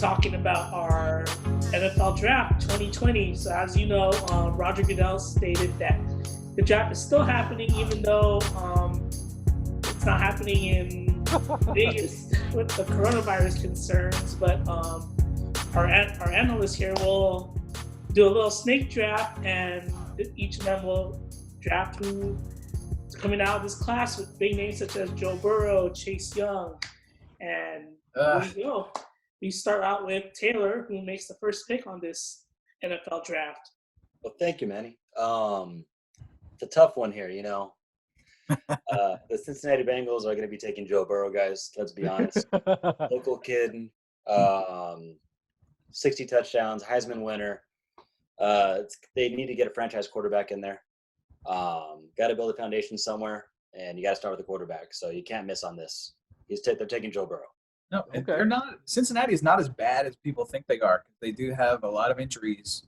talking about our NFL draft 2020. So as you know, Roger Goodell stated that the draft is still happening, even though it's not happening in Vegas with the coronavirus concerns. But our analysts here will do a little snake draft, and each of them will draft who's coming out of this class with big names such as Joe Burrow, Chase Young, and here we go. We start out with Taylor, who makes the first pick on this NFL draft. Well, thank you, Manny. It's a tough one here, you know. The Cincinnati Bengals are going to be taking Joe Burrow, guys. Let's be honest. Local kid, 60 touchdowns, Heisman winner. They need to get a franchise quarterback in there. Got to build a foundation somewhere, and you got to start with the quarterback. So you can't miss on this. They're taking Joe Burrow. No, okay. They're not. Cincinnati is not as bad as people think they are. They do have a lot of injuries.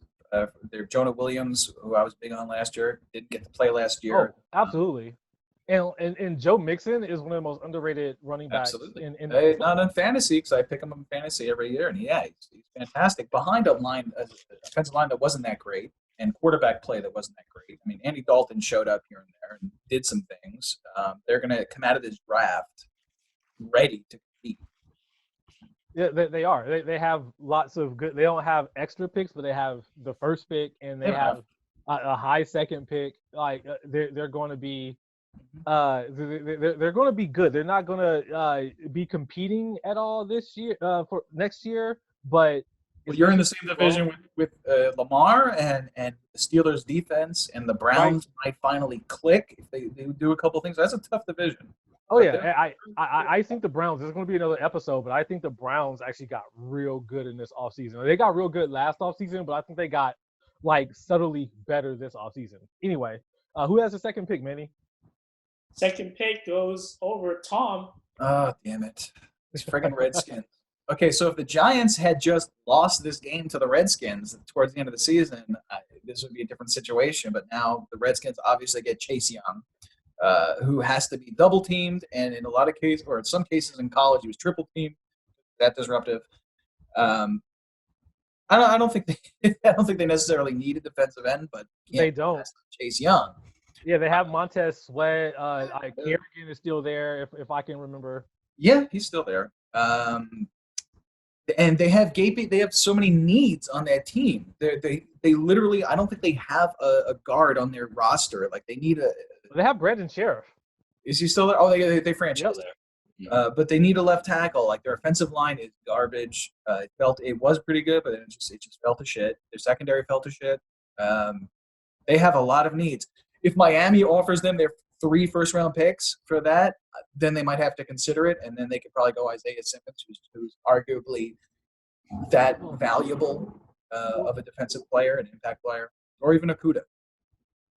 They're Jonah Williams, who I was big on last year, didn't get to play last year. Oh, absolutely. And Joe Mixon is one of the most underrated running backs. Absolutely. Not in fantasy, because I pick him in fantasy every year, and he's fantastic. Behind a offensive line that wasn't that great, and quarterback play that wasn't that great. I mean, Andy Dalton showed up here and there and did some things. They're going to come out of this draft ready to compete. Yeah, they are. They have lots of good. They don't have extra picks, but they have the first pick, and they have a high second pick. Like they're going to be, they're going to be good. They're not going to be competing at all this year for next year. But you're in the same division with Lamar and the Steelers defense, and the Browns might finally click if they do a couple things. That's a tough division. Oh yeah, I think the Browns. There's going to be another episode, but I think the Browns actually got real good in this offseason. They got real good last offseason, but I think they got subtly better this offseason. Anyway, who has the second pick, Manny? Second pick goes over Tom. Oh, damn it! These friggin' Redskins. Okay, so if the Giants had just lost this game to the Redskins towards the end of the season, this would be a different situation. But now the Redskins obviously get Chase Young, who has to be double teamed, and in a lot of cases, or in some cases in college, he was triple teamed. That disruptive. I don't think they necessarily need a defensive end, but they don't. Chase Young. Yeah, they have Montez Sweat. Kerrigan is still there, if I can remember. Yeah, he's still there. And they have gaping. They have so many needs on that team. They literally. I don't think they have a guard on their roster. Like they need a. They have Brandon Sheriff. Is he still there? Oh, they franchised there. But they need a left tackle. Like their offensive line is garbage. It was pretty good, but it just fell to shit. Their secondary fell to shit. They have a lot of needs. If Miami offers them their 3 first-round picks for that, then they might have to consider it, and then they could probably go Isaiah Simmons, who's arguably that valuable of a defensive player, an impact player, or even Akuda.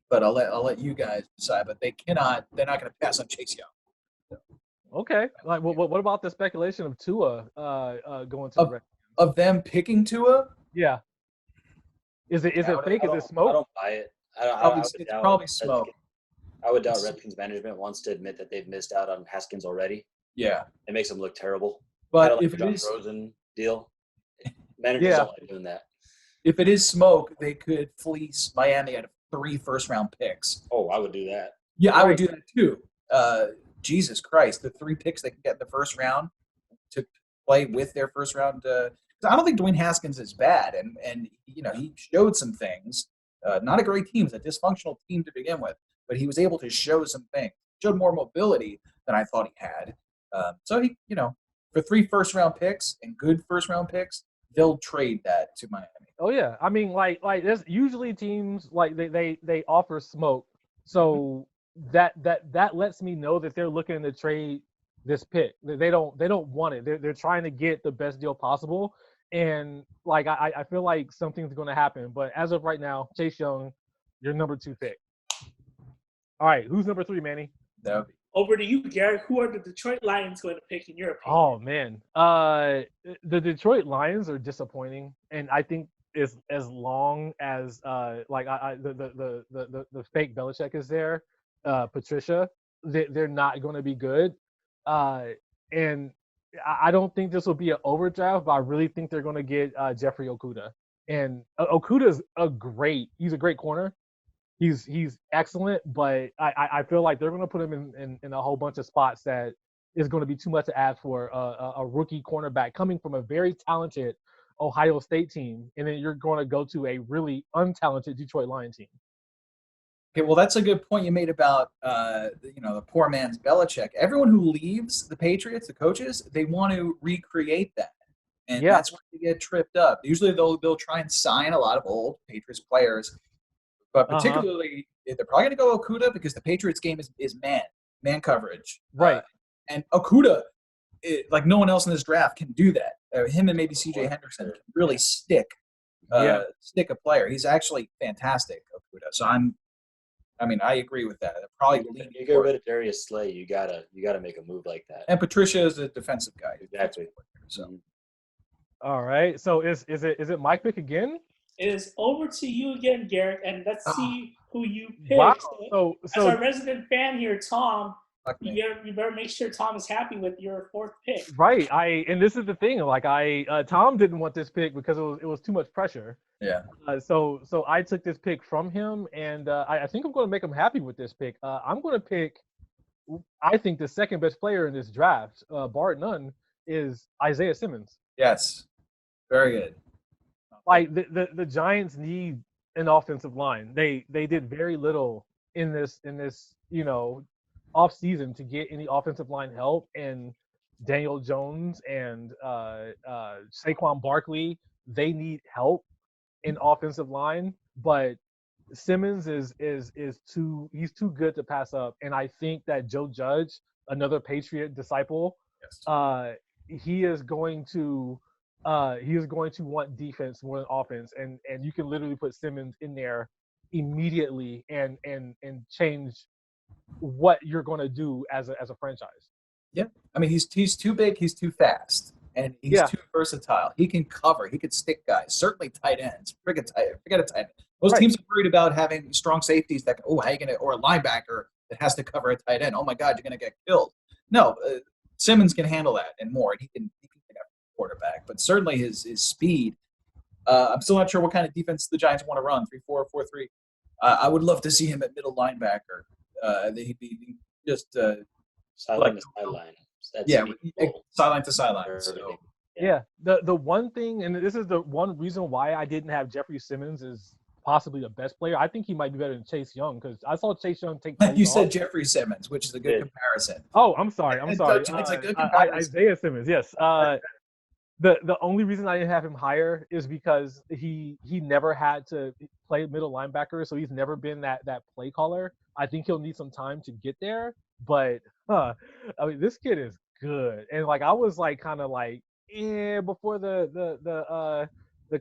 But I'll let you guys decide. But they're not going to pass on Chase Young. Okay. Like, what about the speculation of Tua going to the Redskins? Of them picking Tua? Yeah. Is it fake? Is it smoke? I don't buy it. It's probably smoke. I would doubt Redskins management wants to admit that they've missed out on Haskins already. Yeah. It makes them look terrible. But kind of like if the it Josh is Rosen deal, managers don't like doing that. If it is smoke, they could fleece Miami out of 3 first-round picks. Oh, I would do that. Yeah, I would do that too. Jesus Christ, the 3 picks they can get in the first round to play with their first round. I don't think Dwayne Haskins is bad, and he showed some things. Not a great team; it's a dysfunctional team to begin with, but he was able to show some things. Showed more mobility than I thought he had. So he, for 3 first-round picks and good first-round picks, they'll trade that to Miami. Oh yeah, I mean, like there's usually teams like they offer smoke, so that lets me know that they're looking to trade this pick. They don't want it. They're trying to get the best deal possible, and like I feel like something's going to happen. But as of right now, Chase Young, your number 2 pick. All right, who's number 3, Manny? That would be. Over to you, Garrett. Who are the Detroit Lions going to pick in your opinion? Oh man, the Detroit Lions are disappointing, and I think is as long as the fake Belichick is there, Patricia, they're not going to be good. And I don't think this will be an overdraft, but I really think they're going to get Jeffrey Okuda. And Okuda's he's a great corner. He's excellent, but I feel like they're going to put him in a whole bunch of spots that is going to be too much to ask for a rookie cornerback coming from a very talented Ohio State team, and then you're going to go to a really untalented Detroit Lion team. Okay, well, that's a good point you made about the poor man's Belichick. Everyone who leaves the Patriots, the coaches, they want to recreate that, and that's where they get tripped up. Usually, they'll try and sign a lot of old Patriots players, but particularly they're probably going to go Okuda because the Patriots game is man coverage, right? And Okuda, like no one else in this draft, can do that. Him and maybe C.J. Henderson can really stick a player. He's actually fantastic, Okuda. So I agree with that. Probably you get rid of Darius Slay, you gotta make a move like that. And Patricia is a defensive guy. Exactly. So, all right. So is it my pick again? It is over to you again, Garrett, and let's see who you pick. Wow. So, as so our resident fan here, Tom, you better make sure Tom is happy with your fourth pick. Right. And this is the thing. Like Tom didn't want this pick because it was too much pressure. Yeah. So I took this pick from him, and I think I'm going to make him happy with this pick. I'm going to pick, I think, the second best player in this draft, bar none, is Isaiah Simmons. Yes. Very good. Like the Giants need an offensive line. They did very little in this off season to get any offensive line help, and Daniel Jones and Saquon Barkley, they need help in offensive line, but Simmons is too good to pass up. And I think that Joe Judge, another Patriot disciple, he is going to want defense more than offense, and you can literally put Simmons in there immediately and change what you're going to do as a franchise. Yeah, I mean he's too big, he's too fast, and he's too versatile. He can cover, he can stick guys. Certainly tight ends. Forget a tight end. Most teams are worried about having strong safeties that how you gonna, or a linebacker that has to cover a tight end. Oh my God, you're gonna get killed. No, Simmons can handle that and more, and he can pick up a quarterback. But certainly his speed. I'm still not sure what kind of defense the Giants want to run. 3-4, 4-3. I would love to see him at middle linebacker. He'd be just sideline to sideline. Sideline to sideline. So. Yeah, the one thing, and this is the one reason why I didn't have Jeffrey Simmons as possibly the best player. I think he might be better than Chase Young, because I saw Chase Young take. You said Jeffrey Simmons, which is a good comparison. Oh, I'm sorry. It's a good comparison. Isaiah Simmons, yes. The only reason I didn't have him higher is because he never had to play middle linebacker, so he's never been that play caller. I think he'll need some time to get there, but I mean, this kid is good. And like I was like kind of like before the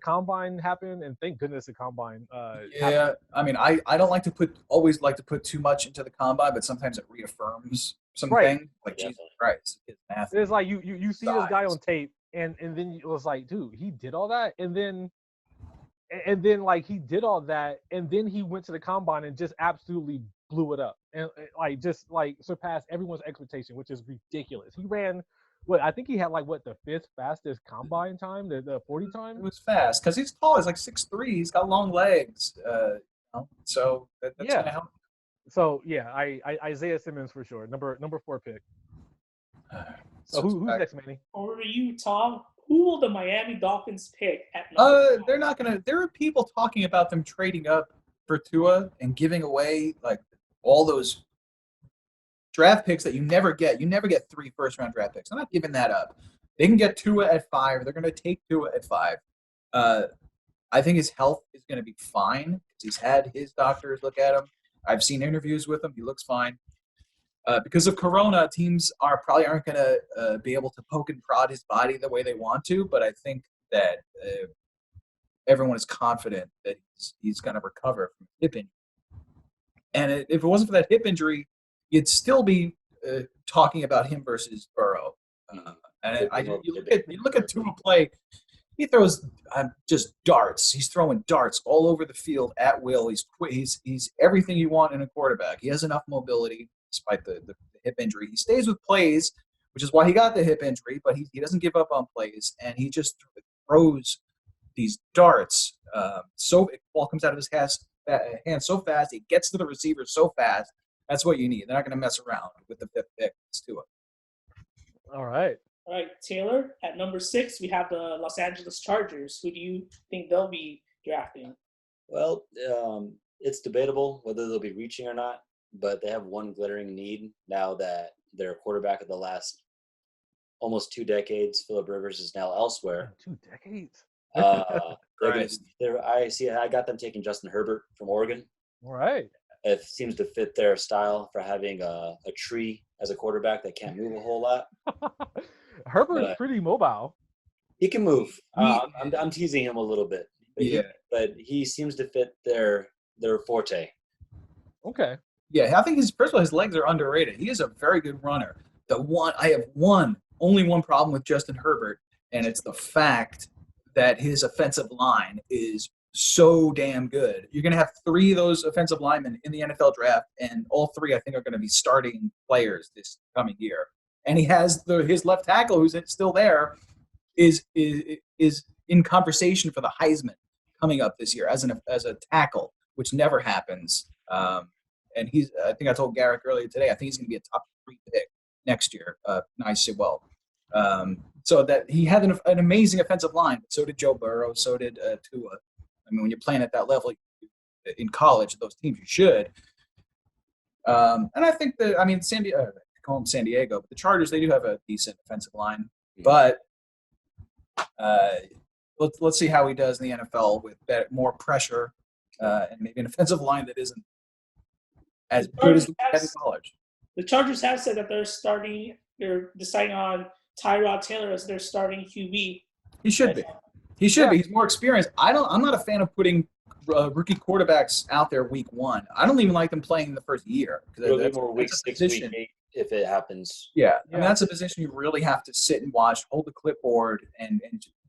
combine happened, and thank goodness the combine. Happened. I mean, I don't always like to put too much into the combine, but sometimes it reaffirms some things. Like Jesus Christ, it's like you see this guy on tape. And then it was like, dude, he did all that, and then like he did all that, and then he went to the combine and just absolutely blew it up, and like just like surpassed everyone's expectation, which is ridiculous. He ran I think he had like the 5th fastest combine time, the 40 time. It was fast because he's tall. He's like 6'3". He's got long legs. So that's gonna help. So yeah, Isaiah Simmons for sure, number 4 pick. So who's next, Manny? Over to you, Tom. Who will the Miami Dolphins pick at number 5? They're not gonna. There are people talking about them trading up for Tua and giving away like all those draft picks that you never get. You never get 3 first-round draft picks. I'm not giving that up. They can get Tua at 5. They're gonna take Tua at 5. I think his health is gonna be fine because he's had his doctors look at him. I've seen interviews with him. He looks fine. Because of Corona, teams probably aren't going to be able to poke and prod his body the way they want to. But I think that everyone is confident that he's going to recover from hip injury. And if it wasn't for that hip injury, you'd still be talking about him versus Burrow. You look at Tua play. He throws just darts. He's throwing darts all over the field at will. He's quick. He's everything you want in a quarterback. He has enough mobility despite the hip injury. He stays with plays which is why he got the hip injury. But he doesn't give up on plays, and he just throws these darts. So the ball comes out of his hand so fast. He gets to the receiver so fast. That's what you need. They're not going to mess around with the 5th pick. Let's do it. All right. All right, Taylor, at number 6, we have the Los Angeles Chargers. Who do you think they'll be drafting? Well, it's debatable whether they'll be reaching or not, but they have one glaring need now that their quarterback of the last almost 2 decades, Phillip Rivers, is now elsewhere. 2 decades. I got them taking Justin Herbert from Oregon. All right. It seems to fit their style for having a tree as a quarterback that can't move a whole lot. Herbert's pretty mobile. He can move. I'm teasing him a little bit. But he seems to fit their forte. Okay. Yeah, I think first of all, his legs are underrated. He is a very good runner. I have only one problem with Justin Herbert, and it's the fact that his offensive line is so damn good. You're going to have 3 of those offensive linemen in the NFL draft, and all 3, I think, are going to be starting players this coming year. And he has his left tackle, who's still there, is in conversation for the Heisman coming up this year as a tackle, which never happens. And I think I told Garrick earlier today, I think he's going to be a top 3 pick next year. Nice, well. So that he had an amazing offensive line, but so did Joe Burrow, so did Tua. I mean, when you're playing at that level in college, those teams, you should. And I think San Diego, I call them San Diego, but the Chargers, they do have a decent offensive line. But let's see how he does in the NFL with more pressure and maybe an offensive line that isn't as good as in college. The Chargers have said that they're deciding on Tyrod Taylor as their starting QB. He should be. He should be. He's more experienced. I'm not a fan of putting rookie quarterbacks out there week 1. I don't even like them playing in the first year. It'll be more week 6, week 8 if it happens. Yeah. I mean, that's a position you really have to sit and watch, hold the clipboard, and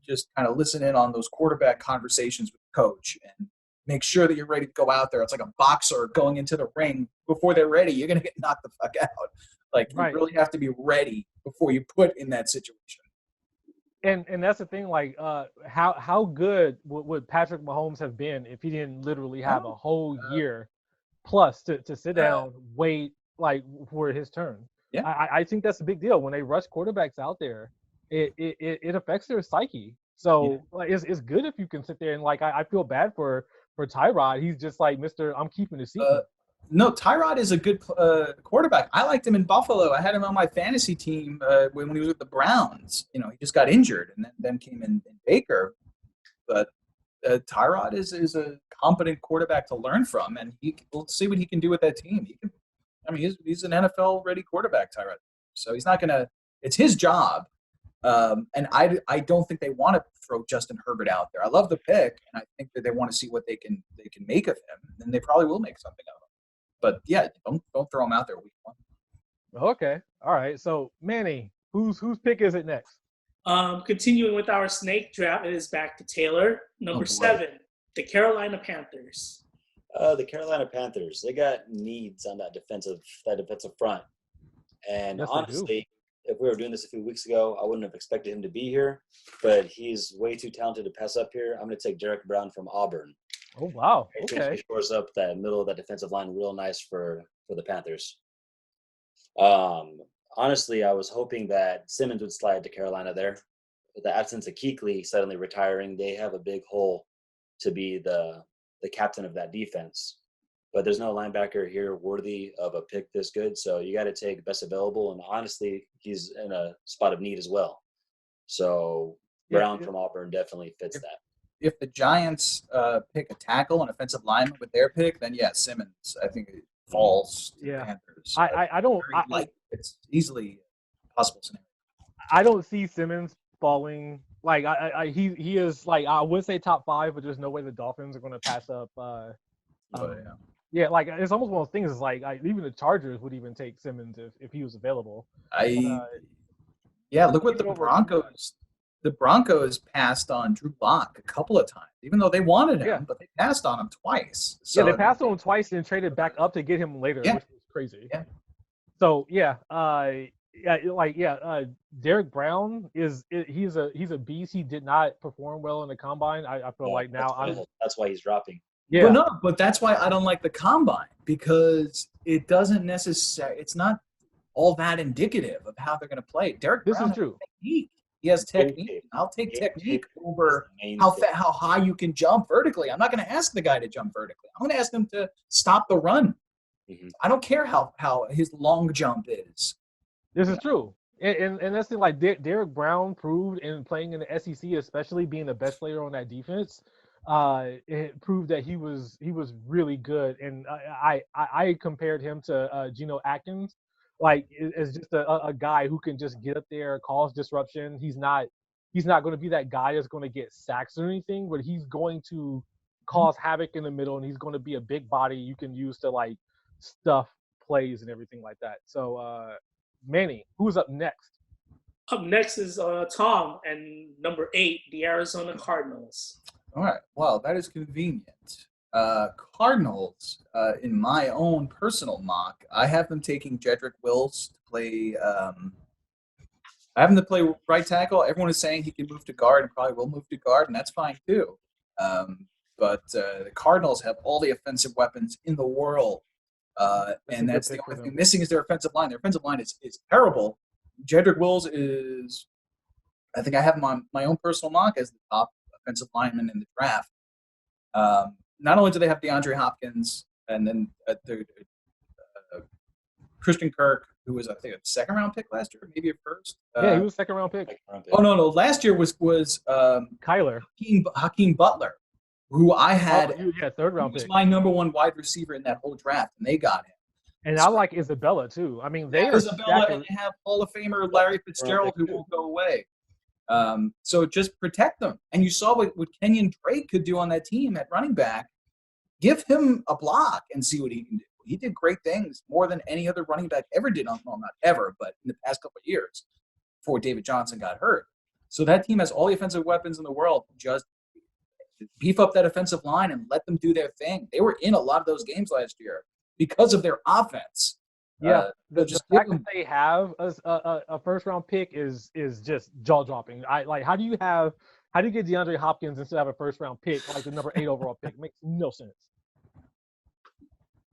just kind of listen in on those quarterback conversations with the coach and make sure that you're ready to go out there. It's like a boxer going into the ring. Before they're ready, you're going to get knocked the fuck out. Like, you really have to be ready before you put in that situation. And that's the thing, like, how good would Patrick Mahomes have been if he didn't literally have a whole year plus to sit down, wait, like, for his turn? Yeah. I think that's a big deal. When they rush quarterbacks out there, it affects their psyche. So like, it's good if you can sit there and, like, I feel bad for Tyrod. He's just like, I'm keeping the secret. No, Tyrod is a good quarterback. I liked him in Buffalo. I had him on my fantasy team when he was with the Browns. You know, he just got injured and then came in Baker. But Tyrod is a competent quarterback to learn from, and we'll see what he can do with that team. He's an NFL-ready quarterback, Tyrod. So he's not going to – it's his job. And I don't think they want to throw Justin Herbert out there. I love the pick, and I think that they want to see what they can make of him, and they probably will make something of him. But yeah, don't throw him out there week 1. Okay, all right. So Manny, whose pick is it next? Continuing with our snake draft, it is back to Taylor. Number 7, the Carolina Panthers. The Carolina Panthers, they got needs on that defensive front, and honestly, if we were doing this a few weeks ago, I wouldn't have expected him to be here, but he's way too talented to pass up here. I'm going to take Derek Brown from Auburn. Oh, wow. Okay. He shores up that middle of that defensive line real nice for the Panthers. Honestly, I was hoping that Simmons would slide to Carolina there. With the absence of Kuechly suddenly retiring, they have a big hole to be the captain of that defense. But there's no linebacker here worthy of a pick this good, so you got to take best available. And honestly, he's in a spot of need as well. So Brown from Auburn definitely fits that. If the Giants pick a tackle and offensive lineman with their pick, then Simmons, I think it falls to the Panthers. It's easily a possible scenario. I don't see Simmons falling. Like he is, like, I would say top 5, but there's no way the Dolphins are going to pass up. Yeah, like, it's almost one of those things. Is like even the Chargers would even take Simmons if he was available. Look what the Broncos. The Broncos passed on Drew Lock a couple of times, even though they wanted him, but they passed on him twice. So, they passed on him twice and traded back up to get him later, which was crazy. Yeah. So Derek Brown he's a beast. He did not perform well in the combine. I feel like now that's why he's dropping. Yeah. But that's why I don't like the combine, because it doesn't necessarily. It's not all that indicative of how they're going to play. Derek This Brown is true. technique. He has technique. tape. I'll take Game technique tape over is the main how thing. how high you can jump vertically. I'm not going to ask the guy to jump vertically. I'm going to ask him to stop the run. Mhm. I don't care how his long jump is. This is true. And that's the thing, like Derek Brown proved in playing in the SEC, especially being the best player on that defense. It proved that he was really good, and I compared him to Geno Atkins, like as just a guy who can just get up there, cause disruption. He's not going to be that guy that's going to get sacks or anything, but he's going to cause havoc in the middle, and he's going to be a big body you can use to like stuff plays and everything like that. So Manny, who's up next? Up next is Tom and number 8, the Arizona Cardinals. All right. Well, that is convenient. Cardinals, in my own personal mock, I have them taking Jedrick Wills to play. I have him to play right tackle. Everyone is saying he can move to guard and probably will move to guard, and that's fine too. But the Cardinals have all the offensive weapons in the world, and that's the only thing missing is their offensive line. Their offensive line is terrible. Jedrick Wills is, I think I have him on my own personal mock as the top offensive lineman in the draft. Not only do they have DeAndre Hopkins and then Christian Kirk, who was, I think, a second-round pick last year, maybe a first. Yeah, he was a second-round pick. Oh, no. Last year was Kyler. Hakeem Butler, who I had. Third-round pick. He was my number one wide receiver in that whole draft, and they got him. And I like Isabella, too. I mean, they are Isabella, and they have Hall of Famer Larry Fitzgerald, who won't go away. So just protect them. And you saw what Kenyon Drake could do on that team at running back. Give him a block and see what he can do. He did great things, more than any other running back ever did. Well, not ever, but in the past couple of years before David Johnson got hurt. So that team has all the offensive weapons in the world. Just beef up that offensive line and let them do their thing. They were in a lot of those games last year because of their offense. Yeah, the fact that they have a first-round pick is just jaw-dropping. How do you get DeAndre Hopkins instead of a first-round pick, like the number 8 overall pick? Makes no sense.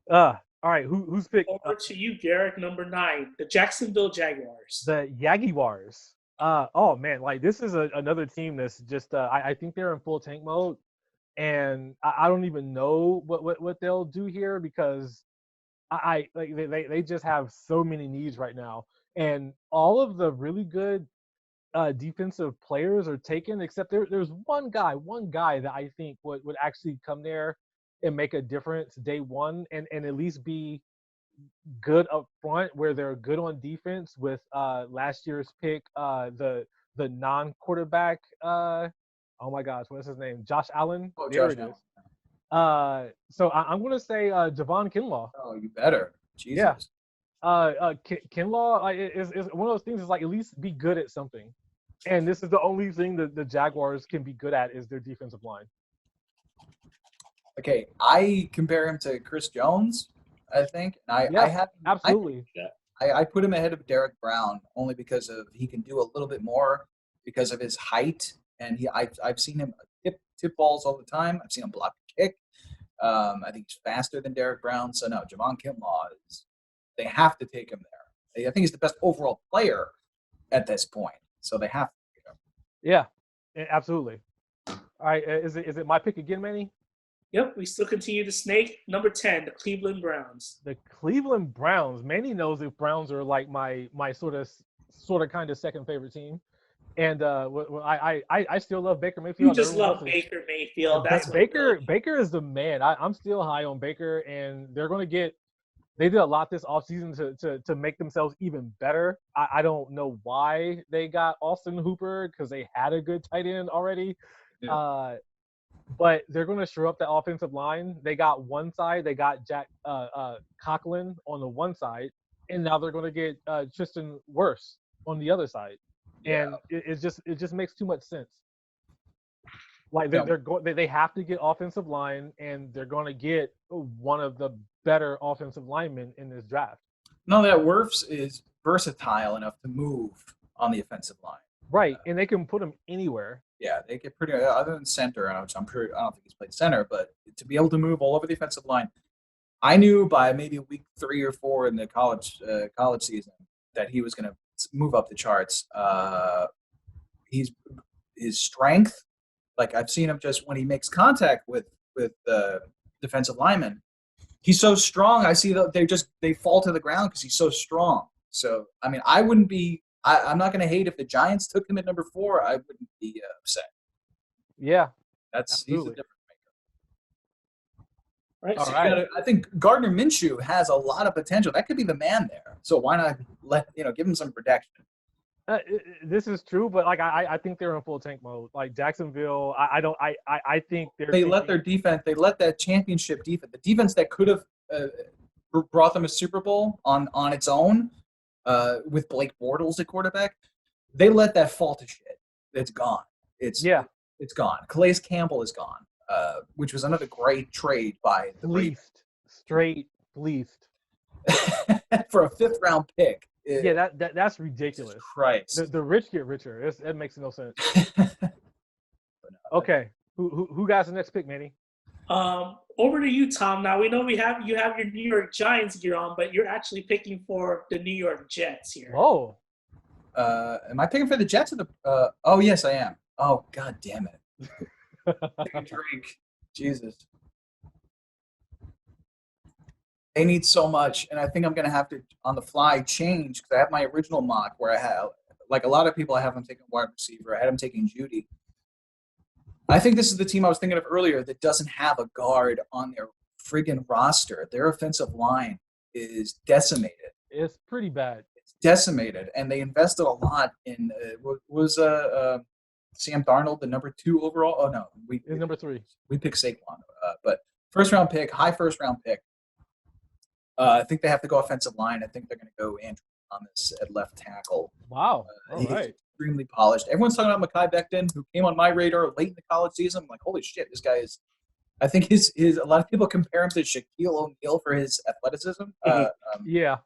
All right, who's pick? Over to you, Garrett, number 9, the Jacksonville Jaguars. The Jaguars. Oh man, like this is another team that's just I think they're in full tank mode, and I don't even know what they'll do here because they just have so many needs right now, and all of the really good defensive players are taken except there's one guy that I think would actually come there and make a difference day one and at least be good up front where they're good on defense with last year's pick, the non-quarterback, oh my gosh, what's his name? Josh Allen. Oh, there Josh it Allen. is. So I'm gonna say Javon Kinlaw. Oh, you better. Jesus. Yeah. Kinlaw is one of those things is like at least be good at something. And this is the only thing that the Jaguars can be good at is their defensive line. Okay, I compare him to Chris Jones, I think. I have absolutely. I put him ahead of Derek Brown only because of he can do a little bit more because of his height, and I've seen him tip balls all the time. I've seen him block a kick. I think he's faster than Derek Brown. So no, Javon Kinlaw they have to take him there. I think he's the best overall player at this point, so they have to take him. Yeah, absolutely. All right, is it my pick again, Manny? Yep, we still continue to snake. Number 10, the Cleveland Browns. The Cleveland Browns. Manny knows if Browns are like my sort of kind of second favorite team, and I still love Baker Mayfield. You just love Baker Mayfield. That's Baker is the man. I'm still high on Baker, and they're going to get. They did a lot this offseason to make themselves even better. I don't know why they got Austin Hooper because they had a good tight end already. Yeah. But they're going to shore up the offensive line. They got one side. They got Jack Conklin on the one side, and now they're going to get Tristan Wirfs on the other side. Yeah. And it just makes too much sense. Like they have to get offensive line, and they're going to get one of the better offensive linemen in this draft. No, that Wirfs is versatile enough to move on the offensive line. Right, and they can put him anywhere. Yeah, they get pretty other than center. I don't think he's played center, but to be able to move all over the offensive line, I knew by maybe week 3 or 4 in the college season that he was going to move up the charts. His strength, like I've seen him just when he makes contact with defensive linemen, he's so strong. I see that they fall to the ground because he's so strong. So I mean, I wouldn't be. I'm not going to hate if the Giants took him at number 4. I wouldn't be upset. Yeah, he's a absolutely. difference maker. Right. All So right. I think Gardner Minshew has a lot of potential. That could be the man there. So why not give him some protection? This is true, but like I think they're in full tank mode. Like Jacksonville, I think They let their defense. They let that championship defense, the defense that could have brought them a Super Bowl on its own, with Blake Bortles at quarterback. They let that fall to shit. It's gone. It's gone. Calais Campbell is gone, which was another great trade by the Ravens. Straight fleeced for a 5th round pick. Yeah, that's ridiculous. Jesus Christ. The rich get richer. That makes no sense. Okay, who got the next pick, Manny? Over to you, Tom. Now we know you have your New York Giants gear on, but you're actually picking for the New York Jets here. Oh. Am I picking for the Jets or the? Oh yes, I am. Oh god damn it. Take a drink. Jesus. They need so much, and I think I'm going to have to, on the fly, change because I have my original mock where I have, like a lot of people, I have them taking wide receiver. I had them taking Judy. I think this is the team I was thinking of earlier that doesn't have a guard on their friggin' roster. Their offensive line is decimated. It's pretty bad. It's decimated, and they invested a lot in Sam Darnold, the number 2 overall. Oh no, number 3. We picked Saquon, but high first round pick. I think they have to go offensive line. I think they're going to go Andrew Thomas at left tackle. Wow. All right. Extremely polished. Everyone's talking about Mekhi Becton, who came on my radar late in the college season. I'm like, holy shit, this guy is. I think his a lot of people compare him to Shaquille O'Neal for his athleticism. Yeah.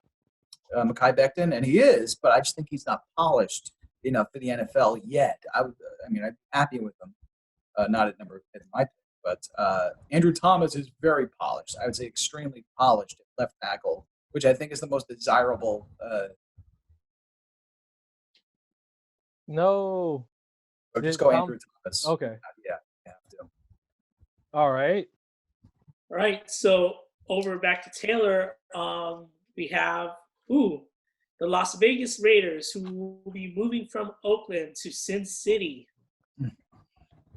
Mekhi Becton, and he is, but I just think he's not polished enough for the NFL yet. I'm happy with him. Not at number in my pick. But Andrew Thomas is very polished. I would say extremely polished at left tackle, which I think is the most desirable. No. Or just go Andrew Thomas. Okay. Yeah, you have to. All right. Right. So over back to Taylor, we have the Las Vegas Raiders, who will be moving from Oakland to Sin City.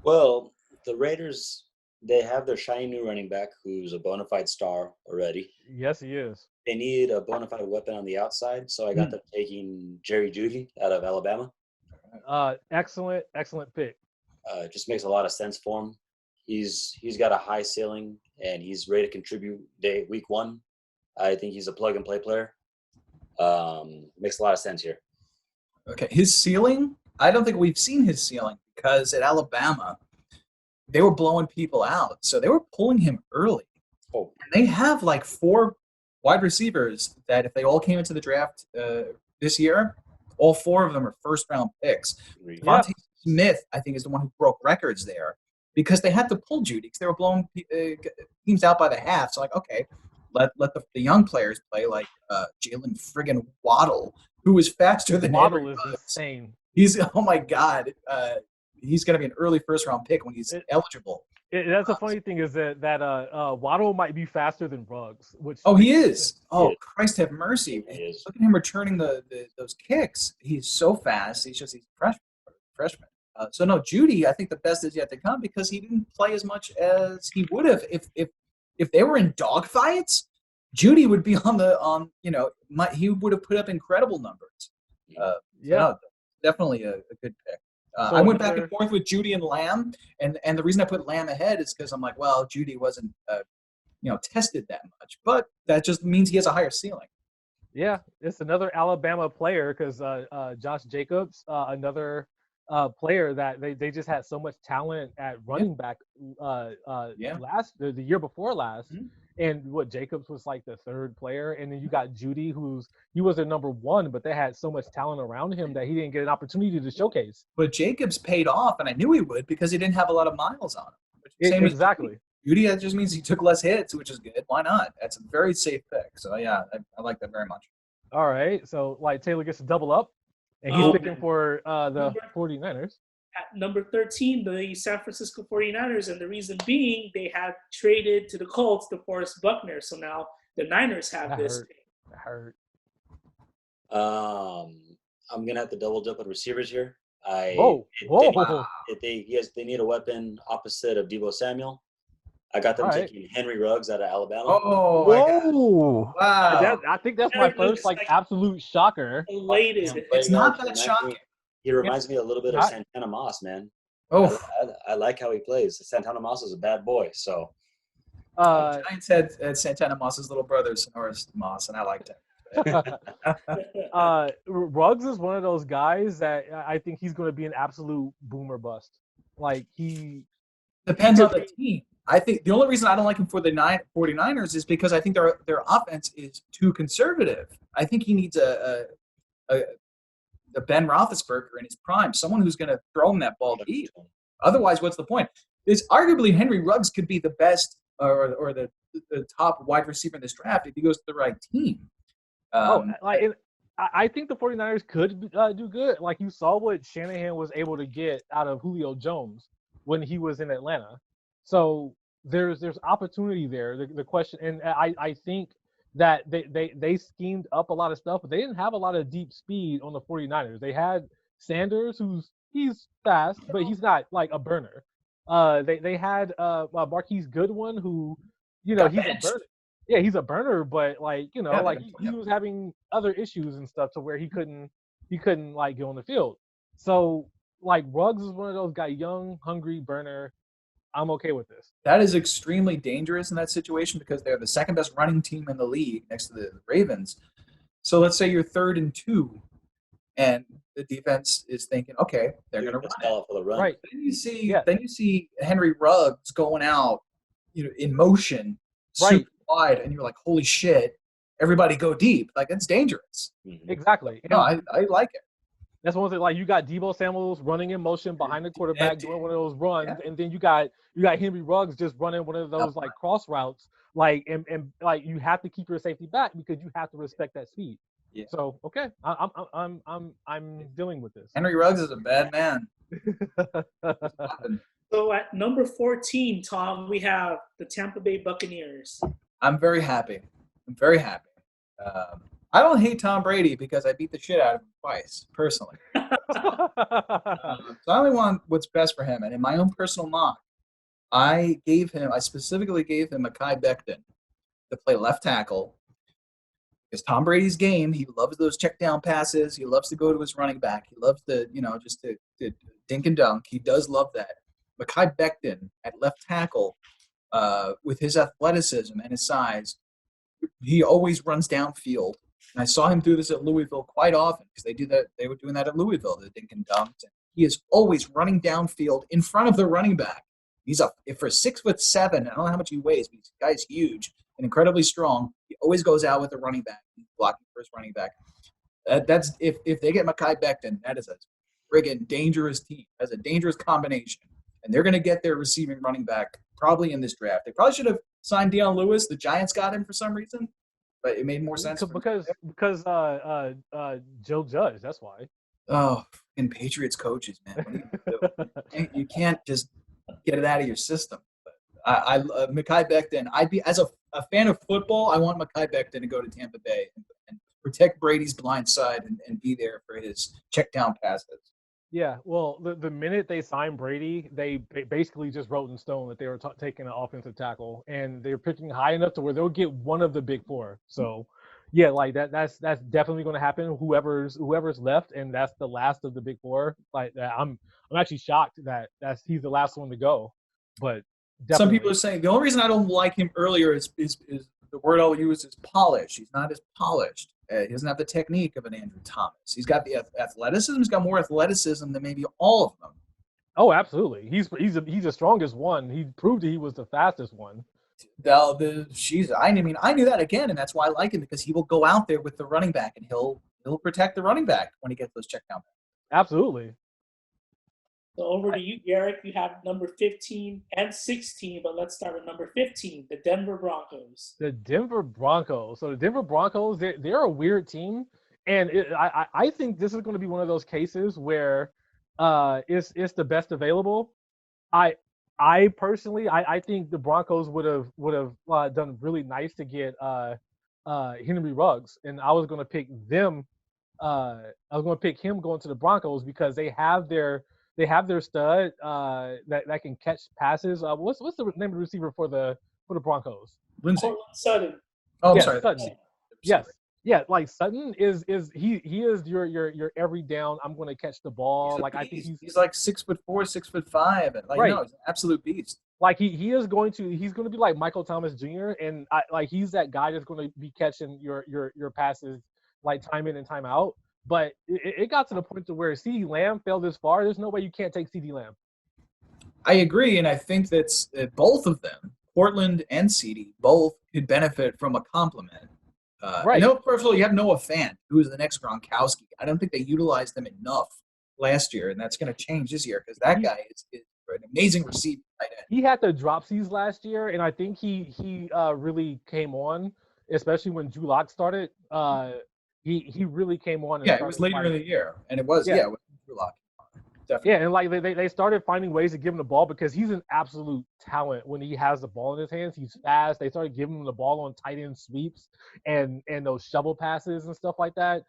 Well, the Raiders, they have their shiny new running back who's a bona fide star already. Yes, he is. They need a bona fide weapon on the outside, so I got them taking Jerry Jeudy out of Alabama. Excellent pick. Just makes a lot of sense for him. He's got a high ceiling, and he's ready to contribute week 1. I think he's a plug-and-play player. Makes a lot of sense here. Okay, his ceiling, I don't think we've seen his ceiling because at Alabama, they were blowing people out. So they were pulling him early. Oh. And they have like 4 wide receivers that if they all came into the draft this year, all 4 of them are first-round picks. Devontae Smith, I think, is the one who broke records there because they had to pull Judy because they were blowing teams out by the half. So, like, okay, let the young players play like Jalen friggin' Waddle, who is faster than Waddle is insane. He's, oh, my God. He's going to be an early first-round pick when he's eligible. That's the funny thing is that Waddle might be faster than Ruggs. He is. Oh, Christ have mercy. He is. Look at him returning those kicks. He's so fast. He's freshman. So, no, Judy, I think the best is yet to come because he didn't play as much as he would have. If they were in dogfights, Judy would be he would have put up incredible numbers. No, definitely a good pick. I went back and forth with Judy and Lamb, and the reason I put Lamb ahead is because I'm like, well, Judy wasn't, tested that much, but that just means he has a higher ceiling. Yeah, it's another Alabama player because Josh Jacobs, another player that they just had so much talent at running back the year before last, And what Jacobs was like the third player, and then you got Judy, he was their number one, but they had so much talent around him that he didn't get an opportunity to showcase. But Jacobs paid off, and I knew he would because he didn't have a lot of miles on him. Same Exactly. as Judy, that just means he took less hits, which is good. Why not? That's a very safe pick. So yeah, I like that very much. All right, so like Taylor gets to double up, and he's picking for the 49ers. At number 13, the San Francisco 49ers, and the reason being they had traded to the Colts to Forrest Buckner. So now the Niners have That this. hurt. That hurt. I'm gonna have to double dip on receivers here. Whoa. They need a weapon opposite of Deebo Samuel. I got them All right. taking Henry Ruggs out of Alabama. Oh, my God. Whoa! Wow. I think that's my first like absolute shocker. Elated. It's not that shocking. He reminds me a little bit of Santana Moss, man. Oh, I like how he plays. Santana Moss is a bad boy, so. Giants had Santana Moss's little brother, Sonoris Moss, and I liked him. Ruggs is one of those guys that I think he's going to be an absolute boomer bust. Like he depends on the team. I think the only reason I don't like him for the 49ers is because I think their offense is too conservative. I think he needs a Ben Roethlisberger in his prime, someone who's going to throw him that ball deep. Otherwise, what's the point? Is arguably Henry Ruggs could be the best or the top wide receiver in this draft if he goes to the right team. I think the 49ers could do good. Like you saw what Shanahan was able to get out of Julio Jones when he was in Atlanta. So there's opportunity there. The question, and I think that they schemed up a lot of stuff, but they didn't have a lot of deep speed on the 49ers. They had Sanders, he's fast, but he's not like a burner. They had Marquise Goodwin, who, he's a burner. Yeah, he's a burner, but like, he was having other issues and stuff to where he couldn't like get on the field. So like Ruggs is one of those guys, young, hungry burner. I'm okay with this. That is extremely dangerous in that situation because they're the second best running team in the league next to the Ravens. So let's say you're 3rd and 2, and the defense is thinking, okay, they're going to run. Right. Then you see Henry Ruggs going out, in motion, super wide, and you're like, holy shit! Everybody go deep. Like it's dangerous. Exactly. No, I like it. That's one thing. Like you got Deebo Samuel's running in motion behind the quarterback, doing one of those runs, and then you got Henry Ruggs just running one of those like cross routes. Like and like you have to keep your safety back because you have to respect that speed. Yeah. So okay, I'm dealing with this. Henry Ruggs is a bad man. So at number 14, Tom, we have the Tampa Bay Buccaneers. I'm very happy. I don't hate Tom Brady because I beat the shit out of him twice, personally. So I only want what's best for him. And in my own personal mock, I specifically gave him Mekhi Becton to play left tackle. Because Tom Brady's game, he loves those check down passes. He loves to go to his running back. He loves to, just to dink and dunk. He does love that. Mekhi Becton at left tackle, with his athleticism and his size, he always runs downfield. And I saw him do this at Louisville quite often because they do that. They were doing that at Louisville, the dink and dunk. He is always running downfield in front of the running back. He's for 6'7". I don't know how much he weighs, but the guy's huge and incredibly strong. He always goes out with the running back, he's blocking for his running back. That's if they get Mekhi Becton, that is a friggin' dangerous team. That's a dangerous combination, and they're going to get their receiving running back probably in this draft. They probably should have signed Deion Lewis. The Giants got him for some reason, but it made more sense because Joe Judge. That's why. Oh, and Patriots coaches, man. What are you, you can't just get it out of your system. I Mekhi Becton. I'd be as a fan of football. I want Mekhi Becton to go to Tampa Bay and protect Brady's blind side and be there for his check down passes. Yeah, well, the minute they signed Brady, they basically just wrote in stone that they were taking an offensive tackle, and they're pitching high enough to where they'll get one of the big four. So, yeah, like that's definitely going to happen. Whoever's left, and that's the last of the big four. Like I'm actually shocked that he's the last one to go, but. Definitely. Some people are saying the only reason I don't like him earlier is the word I'll use is polish. He's not as polished. He doesn't have the technique of an Andrew Thomas. He's got the athleticism. He's got more athleticism than maybe all of them. Oh, absolutely. He's the strongest one. He proved that he was the fastest one. I mean, I knew that again, and that's why I like him, because he will go out there with the running back and he'll protect the running back when he gets those check down. Absolutely. So over to you, Garrett. You have number 15 and 16, but let's start with number 15, the Denver Broncos. The Denver Broncos. So the Denver Broncos, they're a weird team, and I think this is going to be one of those cases where it's the best available. I personally, I think the Broncos would have done really nice to get Henry Ruggs, and I was going to pick them. I was going to pick him going to the Broncos because they have their stud that can catch passes. What's the name of the receiver for the Broncos? Lindsay. Courtland Sutton. Oh, I'm Yes, sorry. Sutton. Yes. Yeah, like Sutton is he is your every down. I'm going to catch the ball. Like I think he's like 6'4", 6'5", and like Right. no, he's an absolute beast. like he's going to be like Michael Thomas Jr. and he's that guy that's going to be catching your passes like time in and time out. But it got to the point to where CeeDee Lamb fell this far. There's no way you can't take CeeDee Lamb. I agree, and I think that both of them, Portland and CeeDee, both could benefit from a compliment. Right. I know, first of all, you have Noah Fant, who is the next Gronkowski. I don't think they utilized them enough last year, and that's going to change this year because that guy is an amazing receiver tight end. He had the dropsies last year, and I think he really came on, especially when Drew Lock started. He really came on. And Yeah, it was later in the year, and it was it was Drew Lock. Definitely. Yeah, and like they started finding ways to give him the ball because he's an absolute talent when he has the ball in his hands. He's fast. They started giving him the ball on tight end sweeps and those shovel passes and stuff like that.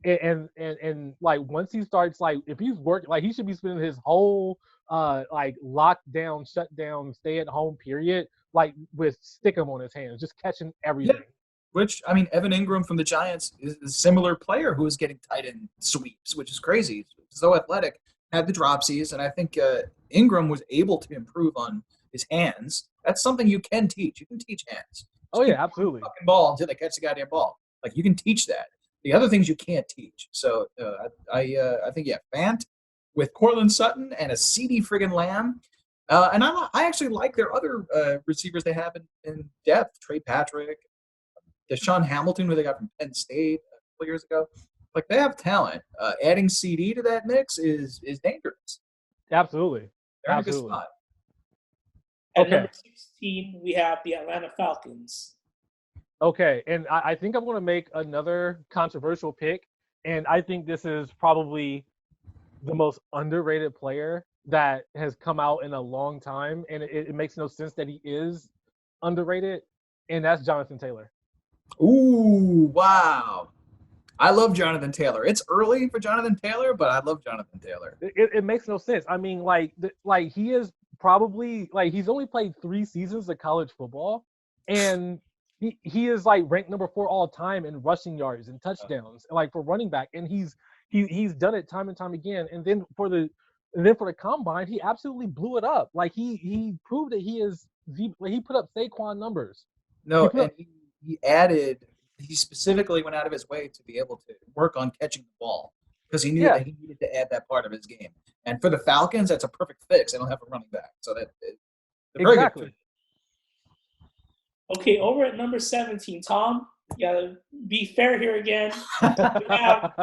And like once he starts, like if he's working, like he should be spending his whole like lockdown, shutdown, stay at home period like with Stickum on his hands, just catching everything. Yeah. Which, I mean, Evan Ingram from the Giants is a similar player who is getting tight end sweeps, which is crazy. He's so athletic, had the dropsies, and I think Ingram was able to improve on his hands. That's something you can teach. You can teach hands. Oh yeah, absolutely. Fucking ball until they catch the goddamn ball. Like you can teach that. The other things you can't teach. So I think Fant with Courtland Sutton and a CeeDee friggin' Lamb. And I actually like their other receivers they have in depth. Trey Patrick. Deshaun Hamilton, who they got from Penn State a couple years ago. Like, they have talent. Adding CD to that mix is dangerous. Absolutely. They're in a good spot. At number 16, we have the Atlanta Falcons. Okay, and I think I'm going to make another controversial pick, and I think this is probably the most underrated player that has come out in a long time, and it makes no sense that he is underrated, and that's Jonathan Taylor. Ooh, wow. I love Jonathan Taylor. It's early for Jonathan Taylor, but I love Jonathan Taylor. It makes no sense. I mean, like he is probably like he's only played 3 seasons of college football, and he is like ranked number 4 all time in rushing yards and touchdowns, like for running back, and he's done it time and time again. And then for the combine, he absolutely blew it up. Like he proved that he put up Saquon numbers. No, he specifically went out of his way to be able to work on catching the ball because he knew that he needed to add that part of his game. And for the Falcons, that's a perfect fix. They don't have a running back, so they're very good. Okay, over at number 17, Tom, you gotta be fair here again. We have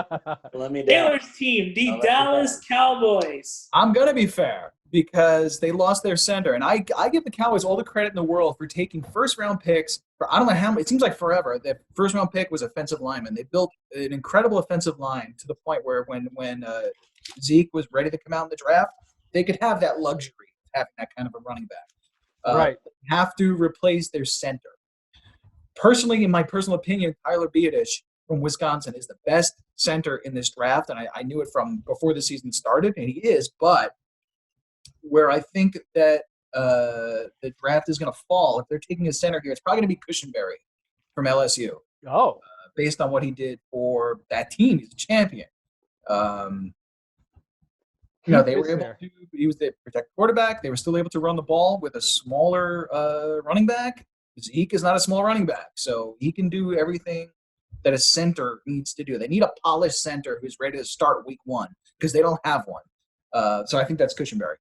Taylor's team, the Dallas Cowboys. I'm gonna be fair because they lost their center, and I give the Cowboys all the credit in the world for taking first-round picks for I don't know how many. It seems like forever. Their first-round pick was offensive lineman. They built an incredible offensive line to the point where when Zeke was ready to come out in the draft, they could have that luxury of having that kind of a running back. Right. They have to replace their center. Personally, in my personal opinion, Tyler Biadasz from Wisconsin is the best center in this draft, and I knew it from before the season started, and he is. But where I think that the draft is going to fall, if they're taking a center here, it's probably going to be Cushenberry from LSU. Oh. Based on what he did for that team. He's a champion. They were able to use the protect quarterback. They were still able to run the ball with a smaller running back. Zeke is not a small running back, so he can do everything that a center needs to do. They need a polished center who's ready to start week 1 because they don't have one. So I think that's Cushenberry.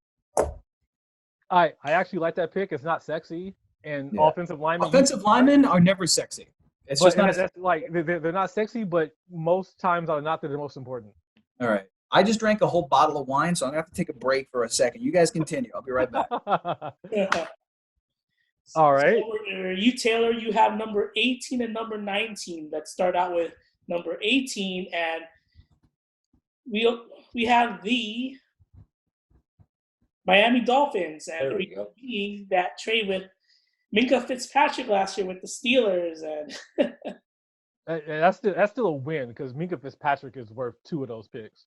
I actually like that pick. It's not sexy, and Yeah. offensive linemen. Offensive linemen are never sexy. It's just not. That's like they're not sexy, but most times are not. They're the most important. All right. I just drank a whole bottle of wine, so I'm gonna have to take a break for a second. You guys continue. I'll be right back. All right. So you, Taylor, you have number 18 and number 19. Let's start out with number 18, and we have the Miami Dolphins, and There we go. being that trade with Minka Fitzpatrick last year with the Steelers, and That's still a win because Minka Fitzpatrick is worth 2 of those picks.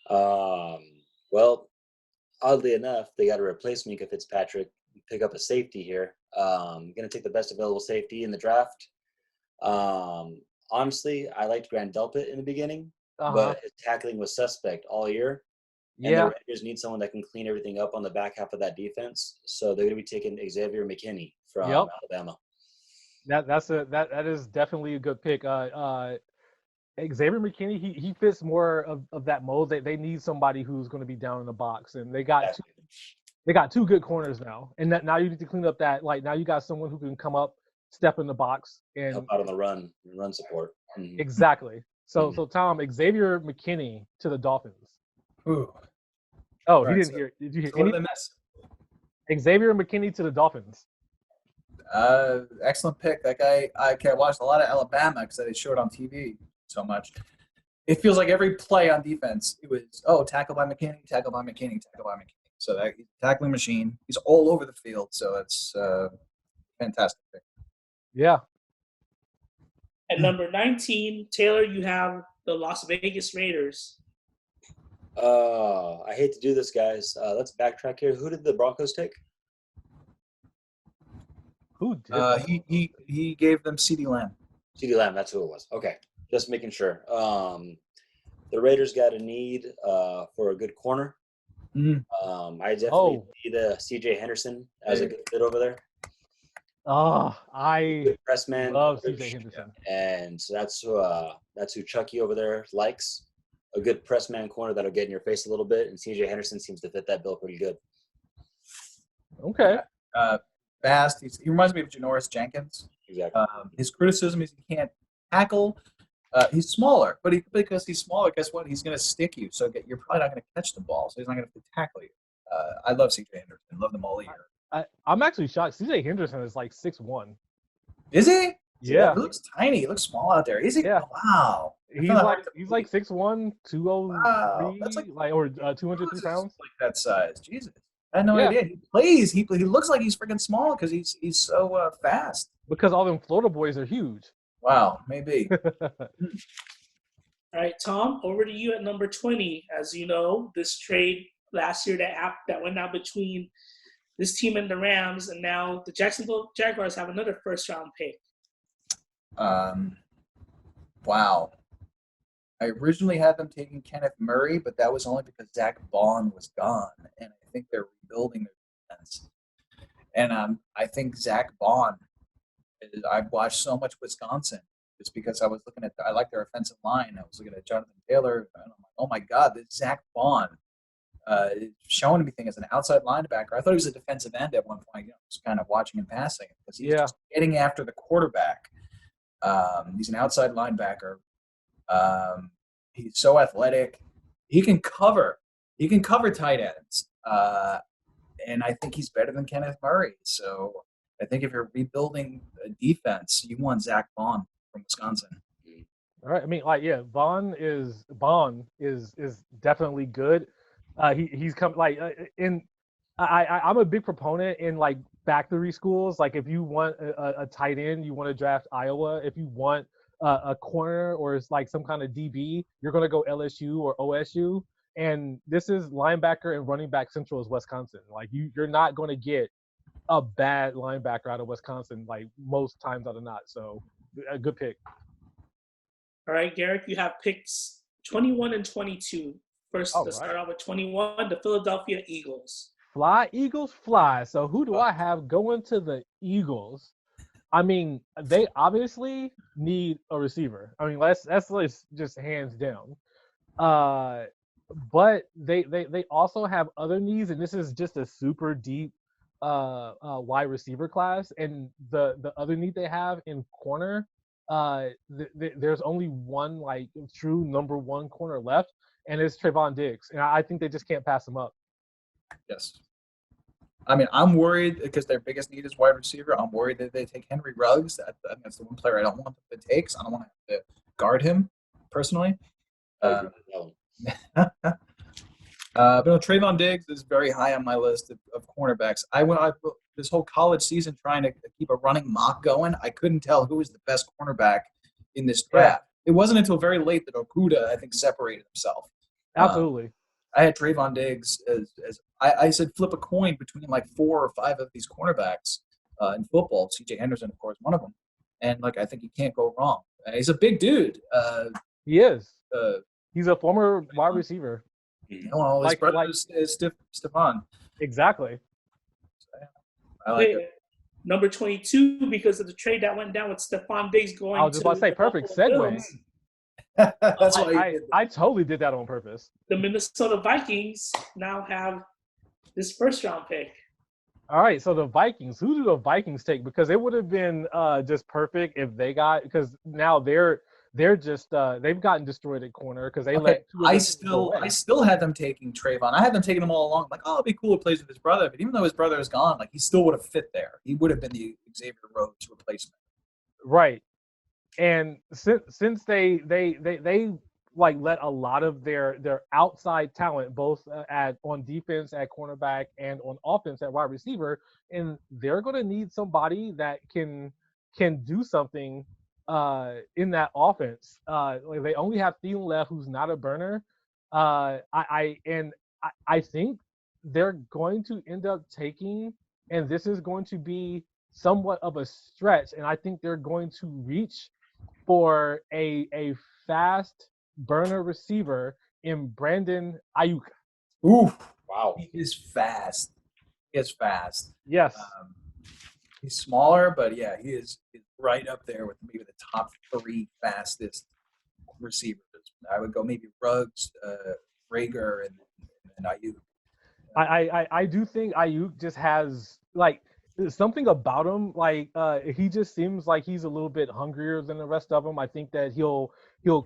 Well, oddly enough, they got to replace Minka Fitzpatrick, pick up a safety here. Going to take the best available safety in the draft. Honestly, I liked Grant Delpit in the beginning, but his tackling was suspect all year. And the Raiders need someone that can clean everything up on the back half of that defense. So they're going to be taking Xavier McKinney from Alabama. That is definitely a good pick. Xavier McKinney, he fits more of that mold. They need somebody who's going to be down in the box, and they got two good corners now. And now you need to clean up that. Like now you got someone who can come up, step in the box, and help out on the run support. Mm-hmm. Exactly. So Tom, Xavier McKinney to the Dolphins. Ooh. Oh, he didn't hear. Did you hear? So what did I miss? Xavier McKinney to the Dolphins. Excellent pick. That guy, I watched a lot of Alabama because they showed it on TV so much. It feels like every play on defense, it was, tackle by McKinney, tackle by McKinney, tackle by McKinney. So that tackling machine, he's all over the field. So that's fantastic pick. Yeah. At number 19, Taylor, you have the Las Vegas Raiders. I hate to do this, guys. Let's backtrack here. Who did the Broncos take? Who did? He gave them CeeDee Lamb. CeeDee Lamb, that's who it was. Okay, just making sure. The Raiders got a need for a good corner. I definitely see the C.J. Henderson as a good fit over there. I press man, love C.J. Henderson, and so that's who Chucky over there likes. A good press man corner that'll get in your face a little bit, and C.J. Henderson seems to fit that bill pretty good. Okay. Fast. He reminds me of Janoris Jenkins. Exactly. His criticism is he can't tackle. He's smaller, but because he's smaller, guess what? He's going to stick you. So you're probably not going to catch the ball, so he's not going to tackle you. I love C.J. Henderson. Love them all year. I'm actually shocked. C.J. Henderson is like 6'1". Is he? Yeah. He looks tiny. He looks small out there. Is he? Yeah. Wow. He's like 6'1", 203, That's or 203 pounds. Like that size. Jesus. I had no idea. He plays. He looks like he's freaking small because he's so fast. Because all them Florida boys are huge. Wow, maybe. All right, Tom, over to you at number 20. As you know, this trade last year that went out between this team and the Rams, and now the Jacksonville Jaguars have another first-round pick. Wow. I originally had them taking Kenneth Murray, but that was only because Zach Bond was gone, and I think they're rebuilding their defense. And I think Zach Bond. I've watched so much Wisconsin just because I was looking at. I like their offensive line. I was looking at Jonathan Taylor, and I'm like, oh my God, this Zach Bond showing everything as an outside linebacker. I thought he was a defensive end at one point. Just kind of watching him passing because he's just getting after the quarterback. He's an outside linebacker. He's so athletic. He can cover. He can cover tight ends. And I think he's better than Kenneth Murray. So I think if you're rebuilding a defense, you want Zach Bond from Wisconsin. All right. I mean, Bond is definitely good. He's come I'm a big proponent in like factory schools. Like if you want a tight end, you want to draft Iowa. If you want a corner or it's like some kind of DB, you're going to go LSU or OSU. And this is linebacker and running back central is Wisconsin. Like you're not going to get a bad linebacker out of Wisconsin, like most times out of not. So a good pick. All right, Garrick, you have picks 21 and 22. First, let's start off with 21, the Philadelphia Eagles. Fly, Eagles, fly. So who do I have going to the Eagles? I mean, they obviously need a receiver. I mean, that's just hands down. But they also have other needs, and this is just a super deep wide receiver class, and the other need they have in corner, there's only one like true number one corner left, and it's Trayvon Diggs, and I think they just can't pass him up. Yes. I mean, I'm worried because their biggest need is wide receiver. I'm worried that they take Henry Ruggs. That's the one player I don't want them to take. So I don't want to have to guard him personally. I agree with that one. But no, Trayvon Diggs is very high on my list of cornerbacks. I went this whole college season trying to keep a running mock going. I couldn't tell who was the best cornerback in this draft. It wasn't until very late that Okuda, I think, separated himself. Absolutely. I had Trayvon Diggs as I said flip a coin between like 4 or 5 of these cornerbacks in football. C.J. Henderson, of course, one of them. And like I think he can't go wrong. He's a big dude. He is. He's a former wide receiver. Well, his brother is Stephon. Exactly. I like it. Number 22 because of the trade that went down with Stephon Diggs going. I was just about to say, perfect segue. That's why I totally did that on purpose. The Minnesota Vikings now have this first round pick. All right, so the Vikings. Who do the Vikings take? Because it would have been just perfect if they got, because now they're just they've gotten destroyed at corner because they let. I still had them taking Trayvon. I had them taking him all along. Like, oh, it'd be cool to play with his brother. But even though his brother is gone, like he still would have fit there. He would have been the Xavier Rhodes replacement. Right. And since they like let a lot of their outside talent, both on defense at cornerback and on offense at wide receiver, and they're going to need somebody that can do something in that offense. Like they only have Thielen left, who's not a burner. I think they're going to end up taking, and this is going to be somewhat of a stretch, and I think they're going to reach for a fast burner receiver in Brandon Ayuk. Ooh, wow! He is fast. Yes. He's smaller, but yeah, he's right up there with maybe the top 3 fastest receivers. I would go maybe Ruggs, Rager, and Ayuk. I do think Ayuk just has like something about him. Like he just seems like he's a little bit hungrier than the rest of them. I think that he'll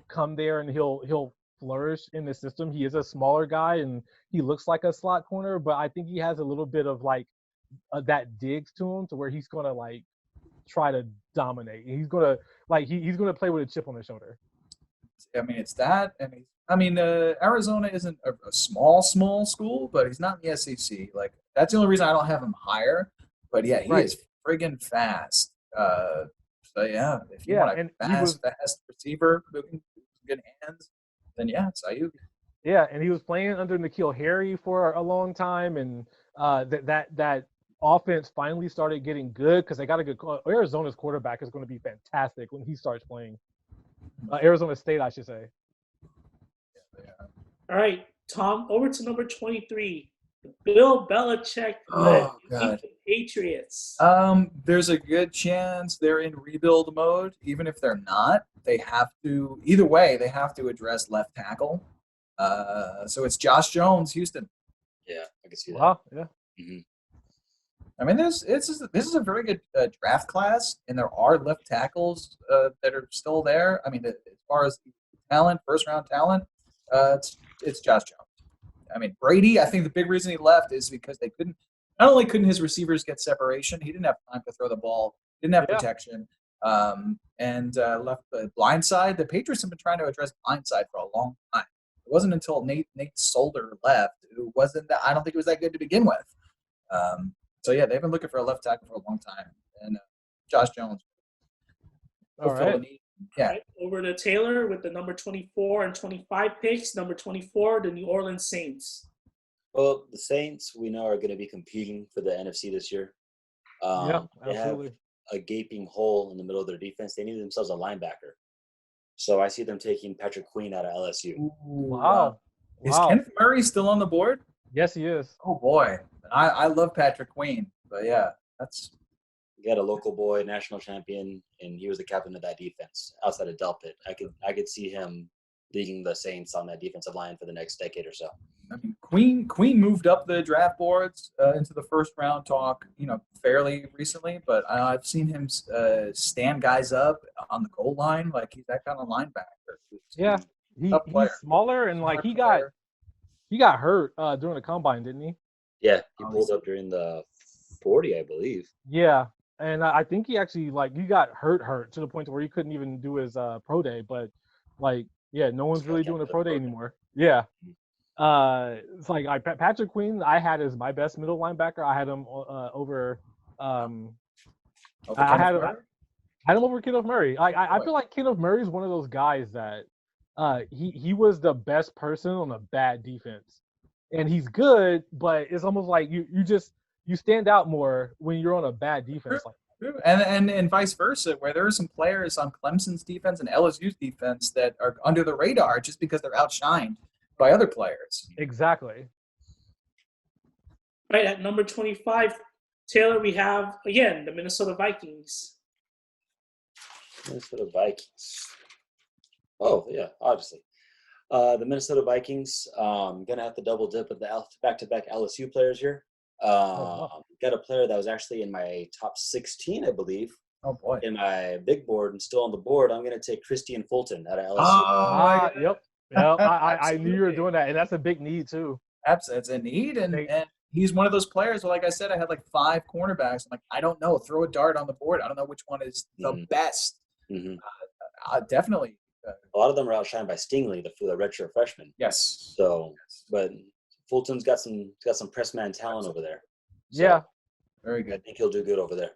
come there and he'll flourish in the system. He is a smaller guy and he looks like a slot corner, but I think he has a little bit of like that Diggs to him, to where he's gonna like try to dominate. He's gonna like he's gonna play with a chip on his shoulder. I mean, it's that, and Arizona isn't a small school, but he's not in the SEC. Like that's the only reason I don't have him higher. But yeah, he is friggin' fast. So yeah, if you want a fast receiver moving good hands, then yeah, it's Ayuk. Yeah, and he was playing under N'Keal Harry for a long time, and that offense finally started getting good because they got a good. Arizona's quarterback is going to be fantastic when he starts playing. Arizona State, I should say. Yeah. All right, Tom, over to number 23. Bill Belichick led the Patriots. There's a good chance they're in rebuild mode. Even if they're not, they have to. Either way, they have to address left tackle. So it's Josh Jones, Houston. Yeah, I can see that. Wow, yeah. Mm-hmm. I mean, this is a very good draft class, and there are left tackles that are still there. I mean, as far as talent, first round talent, it's Josh Jones. I mean, Brady, I think the big reason he left is because they couldn't. Not only couldn't his receivers get separation, he didn't have time to throw the ball, didn't have protection, and left the blind side. The Patriots have been trying to address blind side for a long time. It wasn't until Nate Solder left, who wasn't that. I don't think it was that good to begin with. So yeah, they've been looking for a left tackle for a long time, and Josh Jones. All right. Yeah. Right, over to Taylor with the number 24 and 25 picks. Number 24, the New Orleans Saints. Well, the Saints we know are going to be competing for the NFC this year. Yeah, they absolutely. have a gaping hole in the middle of their defense. They need themselves a linebacker. So I see them taking Patrick Queen out of LSU. Ooh, wow. Is Kenneth Murray still on the board? Yes, he is. Oh boy, I love Patrick Queen, but yeah, that's. He had a local boy, national champion, and he was the captain of that defense outside of Delpit. I could see him leading the Saints on that defensive line for the next decade or so. I mean, Queen moved up the draft boards into the first round talk, fairly recently. But I've seen him stand guys up on the goal line, like he's that kind of linebacker. Yeah, Tough player. he's smaller and like he got hurt during the combine, didn't he? Yeah, he pulled up during the 40, I believe. Yeah, and I think he actually he got hurt to the point where he couldn't even do his pro day. But no one's really doing a pro day anymore. Yeah. It's like Patrick Queen, I had as my best middle linebacker. I had him over. I had him over Kenneth Murray. I feel like Kenneth Murray is one of those guys that he was the best person on a bad defense, and he's good, but it's almost like you stand out more when you're on a bad defense. True. And vice versa, where there are some players on Clemson's defense and LSU's defense that are under the radar just because they're outshined by other players. Exactly. Right, at number 25, Taylor, we have, again, the Minnesota Vikings. Minnesota Vikings. Oh, yeah, obviously. The Minnesota Vikings, going to have to double dip with the back-to-back LSU players here. Got a player that was actually in my top 16, I believe. Oh, boy. In my big board and still on the board, I'm going to take Christian Fulton out of LSU. Yep. Yeah, I knew you were doing that, and that's a big need too. Absolutely, it's a need, and he's one of those players. Well, like I said, I had like 5 cornerbacks. I'm like, I don't know. Throw a dart on the board. I don't know which one is the best. Mm-hmm. Definitely. A lot of them are outshined by Stingley, the redshirt freshman. Yes. So, but Fulton's got some press man talent over there. So yeah. Very good. I think he'll do good over there.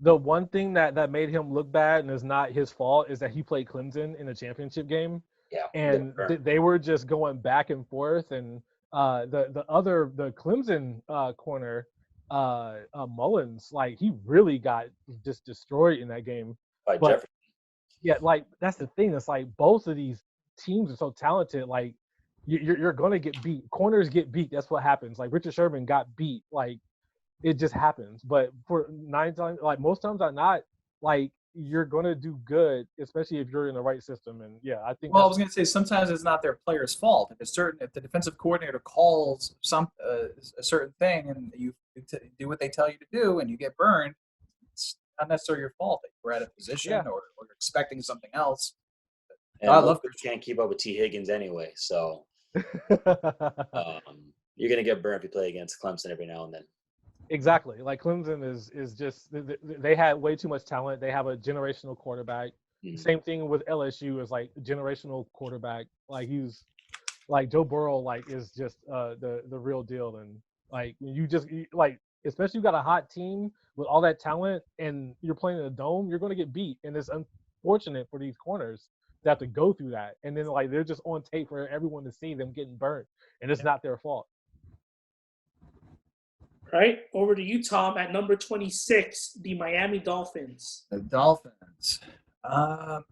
The one thing that made him look bad and is not his fault is that he played Clemson in a championship game. Yeah, and they were just going back and forth, and the Clemson corner Mullins, like he really got just destroyed in that game. By Jefferson. Yeah, like that's the thing. It's like both of these teams are so talented. Like you're gonna get beat. Corners get beat. That's what happens. Like Richard Sherman got beat. Like it just happens. But for 9 times, like most times not, like you're going to do good, especially if you're in the right system. And yeah, I think. Well, I was going to say sometimes it's not their player's fault. If the defensive coordinator calls a certain thing and you do what they tell you to do and you get burned, it's not necessarily your fault that you're at a position or expecting something else. And I love Christian. Can't keep up with T. Higgins anyway, so you're going to get burned if you play against Clemson every now and then. Exactly. Like Clemson is just they had way too much talent. They have a generational quarterback. Mm-hmm. Same thing with LSU is like generational quarterback. Like he's like Joe Burrow like is just the real deal. And like especially you got a hot team with all that talent and you're playing in a dome, you're going to get beat. And it's unfortunate for these corners to have to go through that. And then like they're just on tape for everyone to see them getting burnt, and it's not their fault. Right, over to you, Tom. At number 26, the Miami Dolphins. The Dolphins. So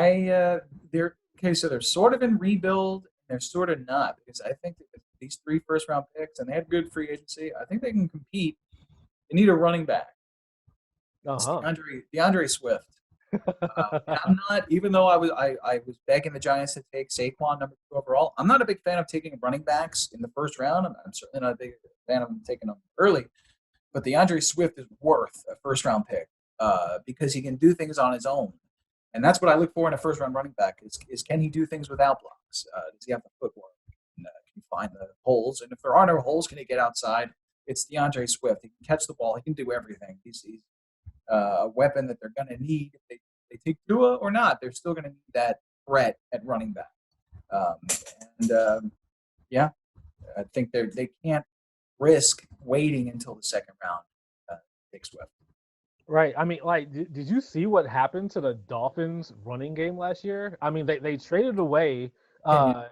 they're sort of in rebuild. They're sort of not, because I think that these 3 first-round picks, and they had good free agency, I think they can compete. They need a running back. DeAndre Swift. I'm not, even though I was begging the Giants to take Saquon number 2 overall. I'm not a big fan of taking running backs in the first round. I'm certainly not a big fan of taking them early. But DeAndre Swift is worth a first-round pick because he can do things on his own. And that's what I look for in a first-round running back is can he do things without blocks? Does he have the footwork? Can he find the holes? And if there are no holes, can he get outside? It's DeAndre Swift. He can catch the ball. He can do everything. He's a weapon that they're going to need. If they take Tua or not, they're still going to need that threat at running back. I think they can't risk waiting until the second round to take Swift. Right. I mean, like, did you see what happened to the Dolphins running game last year? I mean, they traded away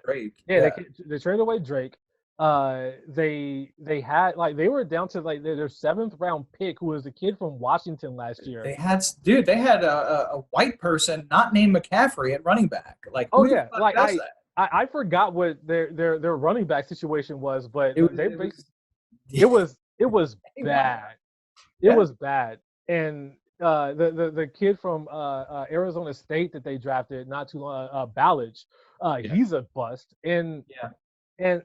Drake. Yeah, they traded away Drake. They had they were down to their 7th round pick, who was the kid from Washington last year. They had a white person not named McCaffrey at running back. I forgot what their running back situation was, but it was bad. It was bad, and the kid from Arizona State that they drafted not too long, Ballage, he's a bust. And Yeah.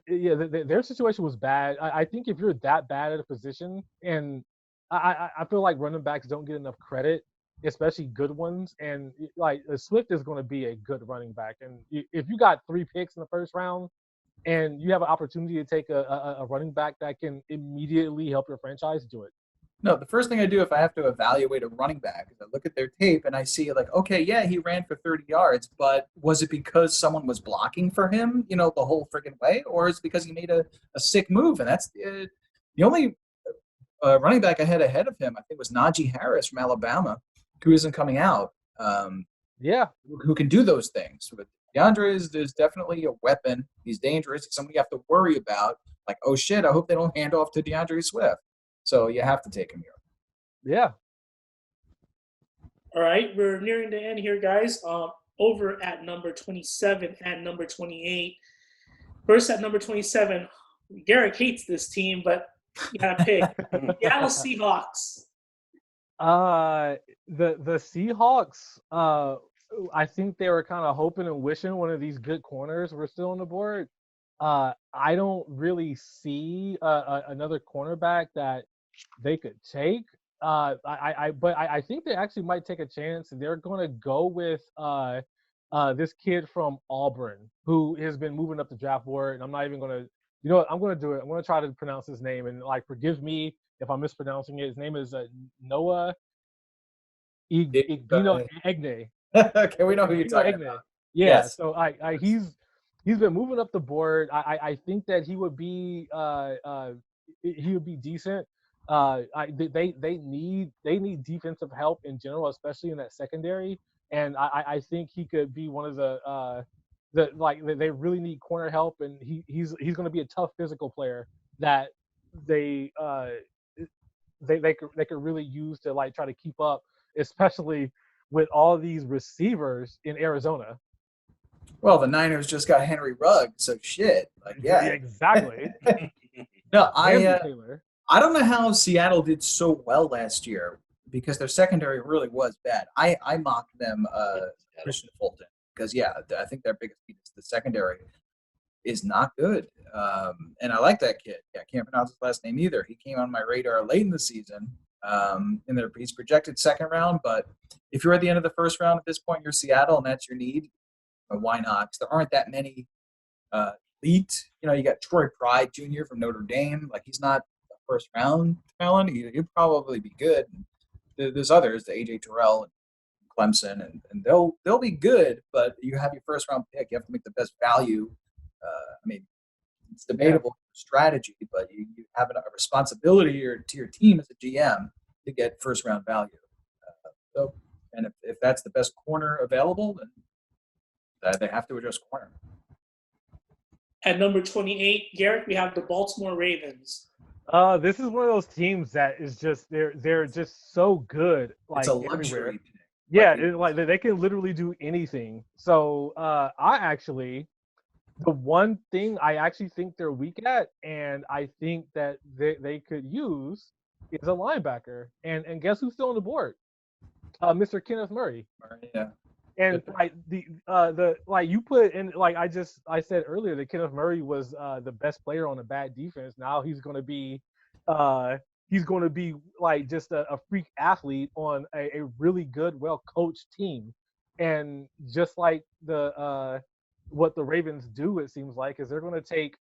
yeah, their situation was bad. I think if you're that bad at a position, and I feel like running backs don't get enough credit, especially good ones. And like Swift is going to be a good running back. And if you got 3 picks in the first round, and you have an opportunity to take a running back that can immediately help your franchise, do it. No, the first thing I do if I have to evaluate a running back is I look at their tape and I see like, okay, yeah, he ran for 30 yards, but was it because someone was blocking for him, the whole freaking way, or is it because he made a sick move? And that's the only running back I had ahead of him, I think, was Najee Harris from Alabama, who isn't coming out. Yeah, who can do those things. But DeAndre is definitely a weapon. He's dangerous. He's somebody you have to worry about. Like, oh shit, I hope they don't hand off to DeAndre Swift. So you have to take him here. yeah. All right, we're nearing the end here, guys. Over at number 27 and number 28. First at number 27, Garrick hates this team, but you gotta pick Seattle Seahawks. The Seahawks, I think they were kind of hoping and wishing one of these good corners were still on the board. I don't really see another cornerback that they could take. But I think they actually might take a chance, and they're going to go with this kid from Auburn who has been moving up the draft board. And I'm not even going to, you know what, I'm going to do it. I'm going to try to pronounce his name, and like, forgive me if I'm mispronouncing it. His name is Noah Egne. Okay, we know who you're talking about. Yeah, yes. So he's been moving up the board. I think that he would be decent. They need defensive help in general, especially in that secondary. And I think he could be one of they really need corner help, and he's going to be a tough physical player that they could really use to like try to keep up, especially with all these receivers in Arizona. Well, the Niners just got Henry Ruggs, so shit. Like, yeah, exactly. No, I don't know how Seattle did so well last year because their secondary really was bad. I mocked them, Christian Fulton, because I think their biggest need is the secondary is not good. And I like that kid. Yeah, I can't pronounce his last name either. He came on my radar late in the season. He's projected second round, but if you're at the end of the first round at this point, you're Seattle and that's your need. Why not? Because there aren't that many elite. You got Troy Pride Jr. from Notre Dame. Like, he's not a first round talent. He'll probably be good. And there's others, the AJ Terrell and Clemson, and they'll be good. But you have your first round pick. You have to make the best value. It's debatable strategy, but you have a responsibility to your team as a GM to get first round value. And if that's the best corner available, then they have to address corner. At number 28, Garrett, we have the Baltimore Ravens. This is one of those teams that is just they're just so good. Like, it's a luxury. Yeah, they can literally do anything. So the one thing I actually think they're weak at, and I think that they could use, is a linebacker. And guess who's still on the board? Mr. Kenneth Murray. Yeah. And like you put in, like I said earlier that Kenneth Murray was the best player on a bad defense. Now he's going to be like just a freak athlete on a really good, well coached team. And just like what the Ravens do, it seems like, is they're going to take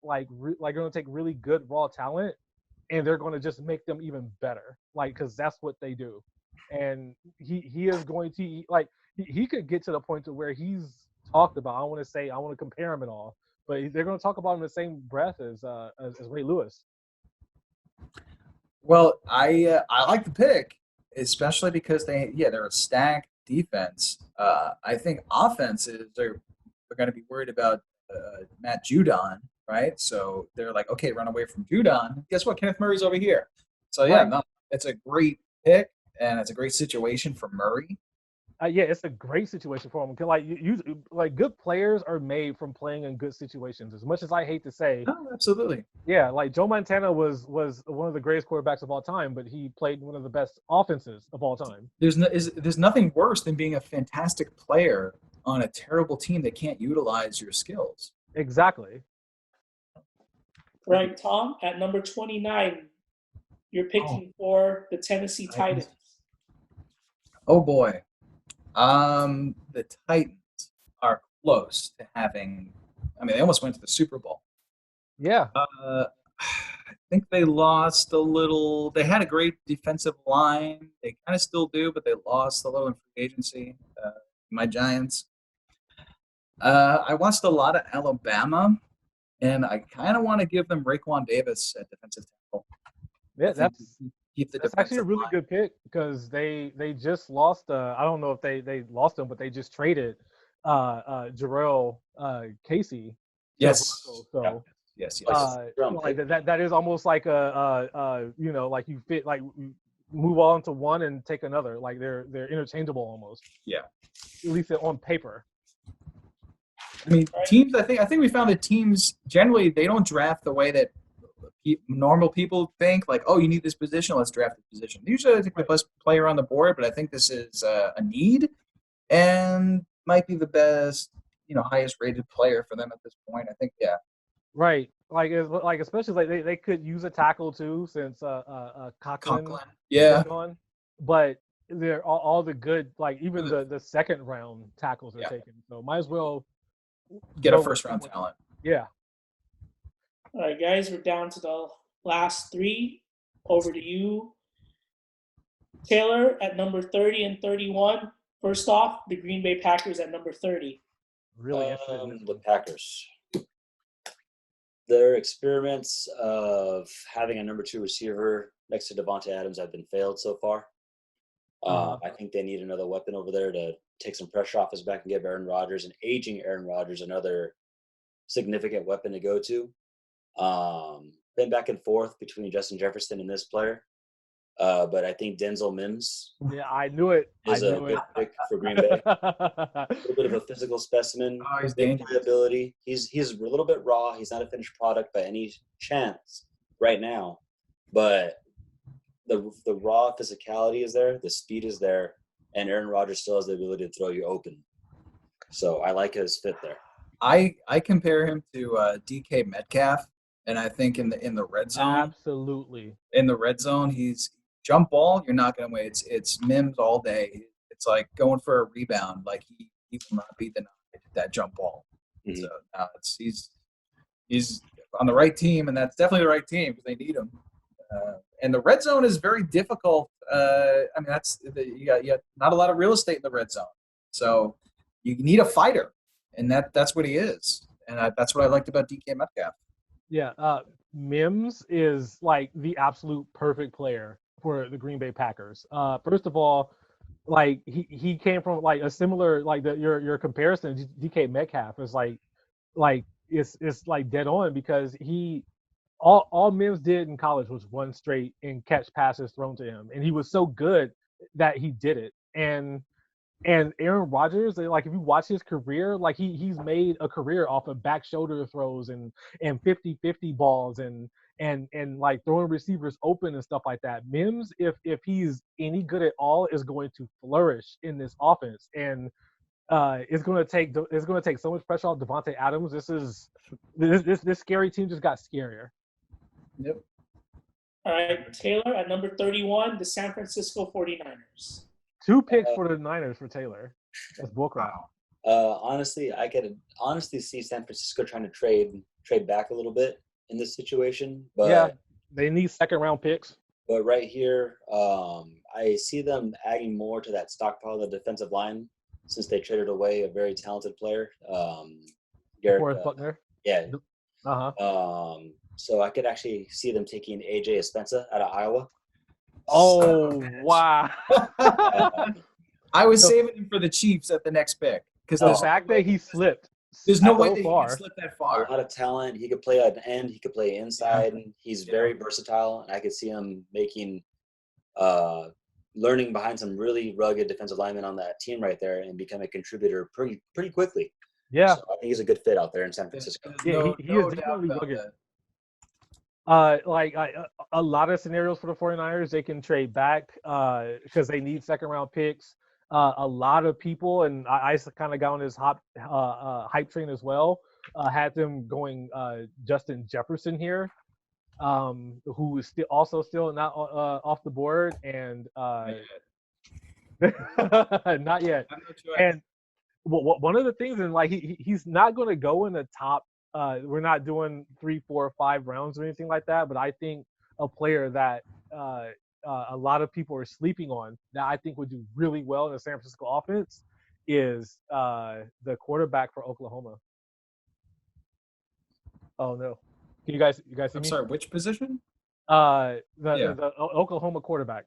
really good raw talent, and they're going to just make them even better, like, because that's what they do. And he is going to, like, he could get to the point to where he's talked about. I don't want to compare him at all, but they're going to talk about him in the same breath as Ray Lewis. Well, I like the pick, especially because they're a stacked defense. I think offenses they're going to be worried about Matt Judon, right? So they're like, okay, run away from Judon. Guess what? Kenneth Murray's over here. So it's a great pick, and it's a great situation for Murray. Yeah, it's a great situation for him. 'Cause, like like good players are made from playing in good situations. As much as I hate to say, Oh, absolutely. yeah, like Joe Montana was one of the greatest quarterbacks of all time, but he played one of the best offenses of all time. There's nothing worse than being a fantastic player on a terrible team that can't utilize your skills. Exactly. Right, Tom, at number 29, you're picking for the Tennessee Titans. Titans. Oh boy. The Titans are close to having. I mean, they almost went to the Super Bowl. Yeah. I think they lost a little. They had a great defensive line. They kind of still do, but they lost a little in free agency. My Giants. I watched a lot of Alabama, and I kind of want to give them Raekwon Davis at defensive tackle. Yeah, I think that's keep the that's actually a defensive really line. good pick because they just lost. I don't know if they lost him, but they just traded Jarrell Casey to Yes. Broncos. So Yes. like that is almost like you know, like you fit like you move on to one and take another. Like they're interchangeable almost. Yeah. At least on paper. I mean, teams. I think we found that teams generally they don't draft the way that normal people think. Like, oh, you need this position, let's draft the position. Usually, I think the best player on the board, but I think this is a need and might be the best, highest rated player for them at this point. I think, yeah. Right. Like especially like they could use a tackle too since Conklin Yeah. is gone. But they're all the good like even the second round tackles are taken. So might as well get a first round talent. Yeah. All right, guys, we're down to the last three. Over to you, Taylor, at number 30 and 31. First off, the Green Bay Packers at number 30. Really interested in this The one. Packers. Their experiments of having a number 2 receiver next to Devontae Adams have been failed so far. I think they need another weapon over there to take some pressure off his back and give Aaron Rodgers, an aging Aaron Rodgers, another significant weapon to go to. Been back and forth between Justin Jefferson and this player. But I think Denzel Mims Yeah, I knew it. is a good pick for Green Bay. A little bit of a physical specimen. Oh, he's big dangerous. playability. He's a little bit raw. He's not a finished product by any chance right now. But the raw physicality is there. The speed is there. And Aaron Rodgers still has the ability to throw you open. So I like his fit there. I compare him to DK Metcalf, and I think in the red zone, Absolutely. in the red zone, he's jump ball. You're not going to win. It's Mims all day. It's like going for a rebound. Like he will not be denied that jump ball. Mhm. So he's on the right team, and that's definitely the right team because they need him. And the red zone is very difficult. I mean, you got not a lot of real estate in the red zone, so you need a fighter, and that's what he is. And that's what I liked about DK Metcalf. Yeah, Mims is like the absolute perfect player for the Green Bay Packers. First of all, like he came from like a similar like your comparison to DK Metcalf is like it's like dead on because all Mims did in college was run straight and catch passes thrown to him, and he was so good that he did it. And Aaron Rodgers, like if you watch his career, like he's made a career off of back shoulder throws and 50-50 balls and like throwing receivers open and stuff like that. Mims, if he's any good at all, is going to flourish in this offense, and it's going to take so much pressure off Devontae Adams. This scary team just got scarier. Yep. All right, Taylor, at number 31, the San Francisco 49ers. 2 picks for the Niners for Taylor. That's bullcrap. Honestly, I could honestly see San Francisco trying to trade back a little bit in this situation, but Yeah, they need second round picks. But right here, I see them adding more to that stockpile of the defensive line since they traded away a very talented player, Forrest Buckner. Yeah. So I could actually see them taking AJ Espensa out of Iowa. Oh, wow. I was saving him for the Chiefs at the next pick because the fact that he slipped. There's no way so that he far. can slip that far. A lot of talent. He could play at the end. He could play inside. And he's very versatile. And I could see him making learning behind some really rugged defensive linemen on that team right there and become a contributor pretty quickly. Yeah, So I think he's a good fit out there in San Francisco. yeah, No, he no is doubt definitely about rugged. that. A lot of scenarios for the 49ers, they can trade back because they need second round picks. A lot of people, and I kind of got on this hype train as well, had them going Justin Jefferson here, who is still not off the board, and not yet. I have no choice. And one of the things, and like he's not going to go in the top. We're not doing 3, 4, 5 rounds or anything like that. But I think a player that a lot of people are sleeping on that I think would do really well in the San Francisco offense is the quarterback for Oklahoma. Oh no! Can you guys see I'm me? sorry, which position? The Oklahoma quarterback.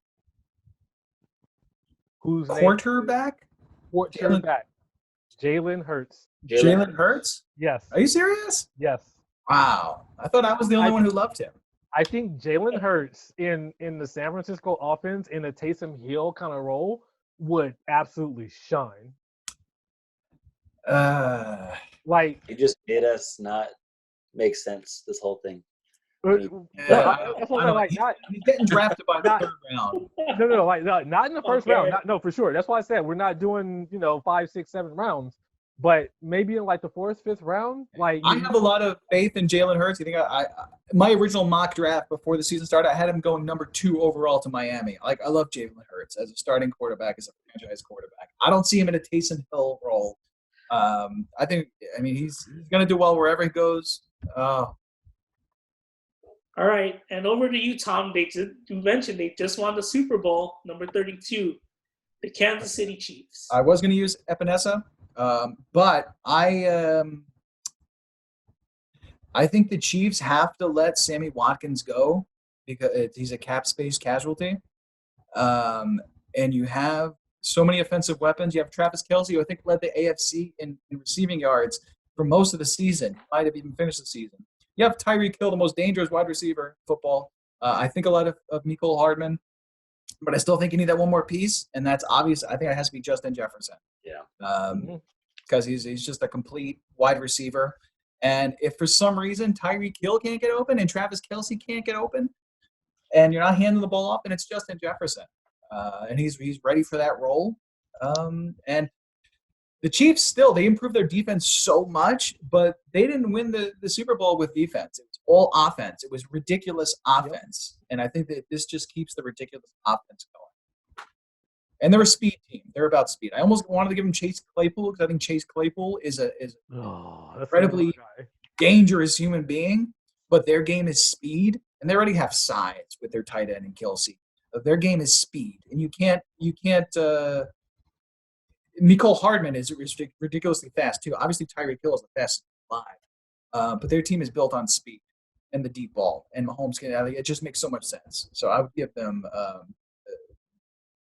Who's Quarterback? quarterback? Jalen Hurts. Jalen Hurts? Yes. Are you serious? Yes. Wow. I thought I was the only one who loved him. I think Jalen Hurts in the San Francisco offense in a Taysom Hill kind of role would absolutely shine. Like He just made us not make sense, this whole thing. he's getting drafted by the third round. No, not in the first round. No, for sure. That's why I said we're not doing 5, 6, 7 rounds, but maybe in like the 4th, 5th round. Like I have a lot of faith in Jalen Hurts. You think my original mock draft before the season started, I had him going number 2 overall to Miami. Like I love Jalen Hurts as a starting quarterback, as a franchise quarterback. I don't see him in a Taysom Hill role. I mean he's going to do well wherever he goes. All right, and over to you, Tom. You mentioned they just won the Super Bowl, number 32, the Kansas City Chiefs. I was going to use Epinesa, but I think the Chiefs have to let Sammy Watkins go because he's a cap space casualty. And you have so many offensive weapons. You have Travis Kelce, who I think led the AFC in receiving yards for most of the season. Might have even finished the season. You have Tyreek Hill, the most dangerous wide receiver in football. I think a lot of Mecole Hardman, but I still think you need that one more piece, and that's obvious. I think it has to be Justin Jefferson. Yeah. Because he's just a complete wide receiver. And if for some reason Tyreek Hill can't get open and Travis Kelce can't get open, and you're not handing the ball off, and it's Justin Jefferson, and he's ready for that role. And the Chiefs they improved their defense so much, but they didn't win the Super Bowl with defense. It was all offense. It was ridiculous offense. Yep. And I think that this just keeps the ridiculous offense going. And they're a speed team. They're about speed. I almost wanted to give him Chase Claypool because I think Chase Claypool is an incredibly dangerous human being, but their game is speed, and they already have size with their tight end and Kelce. Their game is speed, and you can't Mecole Hardman is ridiculously fast, too. Obviously, Tyreek Hill is the fastest alive. But their team is built on speed and the deep ball. And Mahomes it just makes so much sense. So I would give them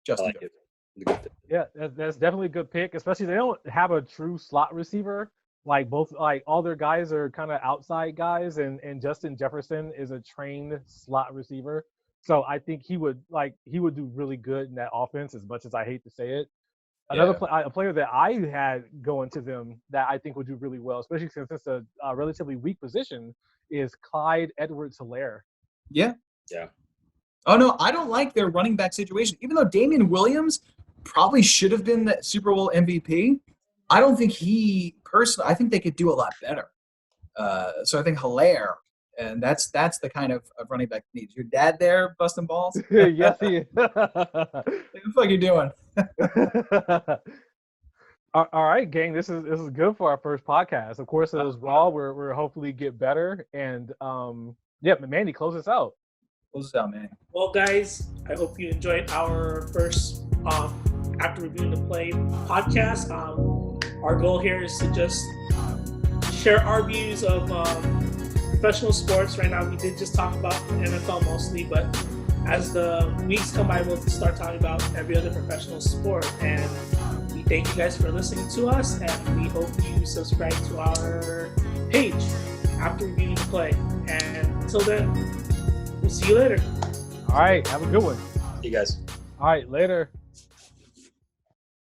Justin. Yeah, that's definitely a good pick, especially they don't have a true slot receiver. Like all their guys are kind of outside guys, and Justin Jefferson is a trained slot receiver. So I think he would do really good in that offense, as much as I hate to say it. A player that I had going to them that I think would do really well, especially since it's a relatively weak position, is Clyde Edwards-Helaire. Yeah. Yeah. Oh, no, I don't like their running back situation. Even though Damian Williams probably should have been the Super Bowl MVP, I don't think I think they could do a lot better. So I think Helaire, and that's the kind of running back needs. Your dad there busting balls? Yes, he is. What the fuck are you doing? All right, gang. This is good for our first podcast. Of course, it was raw. We're hopefully get better. And Manny, close us out. Close us out, man. Well, guys, I hope you enjoyed our first After Reviewing the Play podcast. Our goal here is to just share our views of professional sports. Right now, we did just talk about NFL mostly, but as the weeks come by, we'll start talking about every other professional sport. And we thank you guys for listening to us, and we hope you subscribe to our page After Reviewing the Play. And until then, we'll see you later. All right, have a good one. See you guys. All right, later.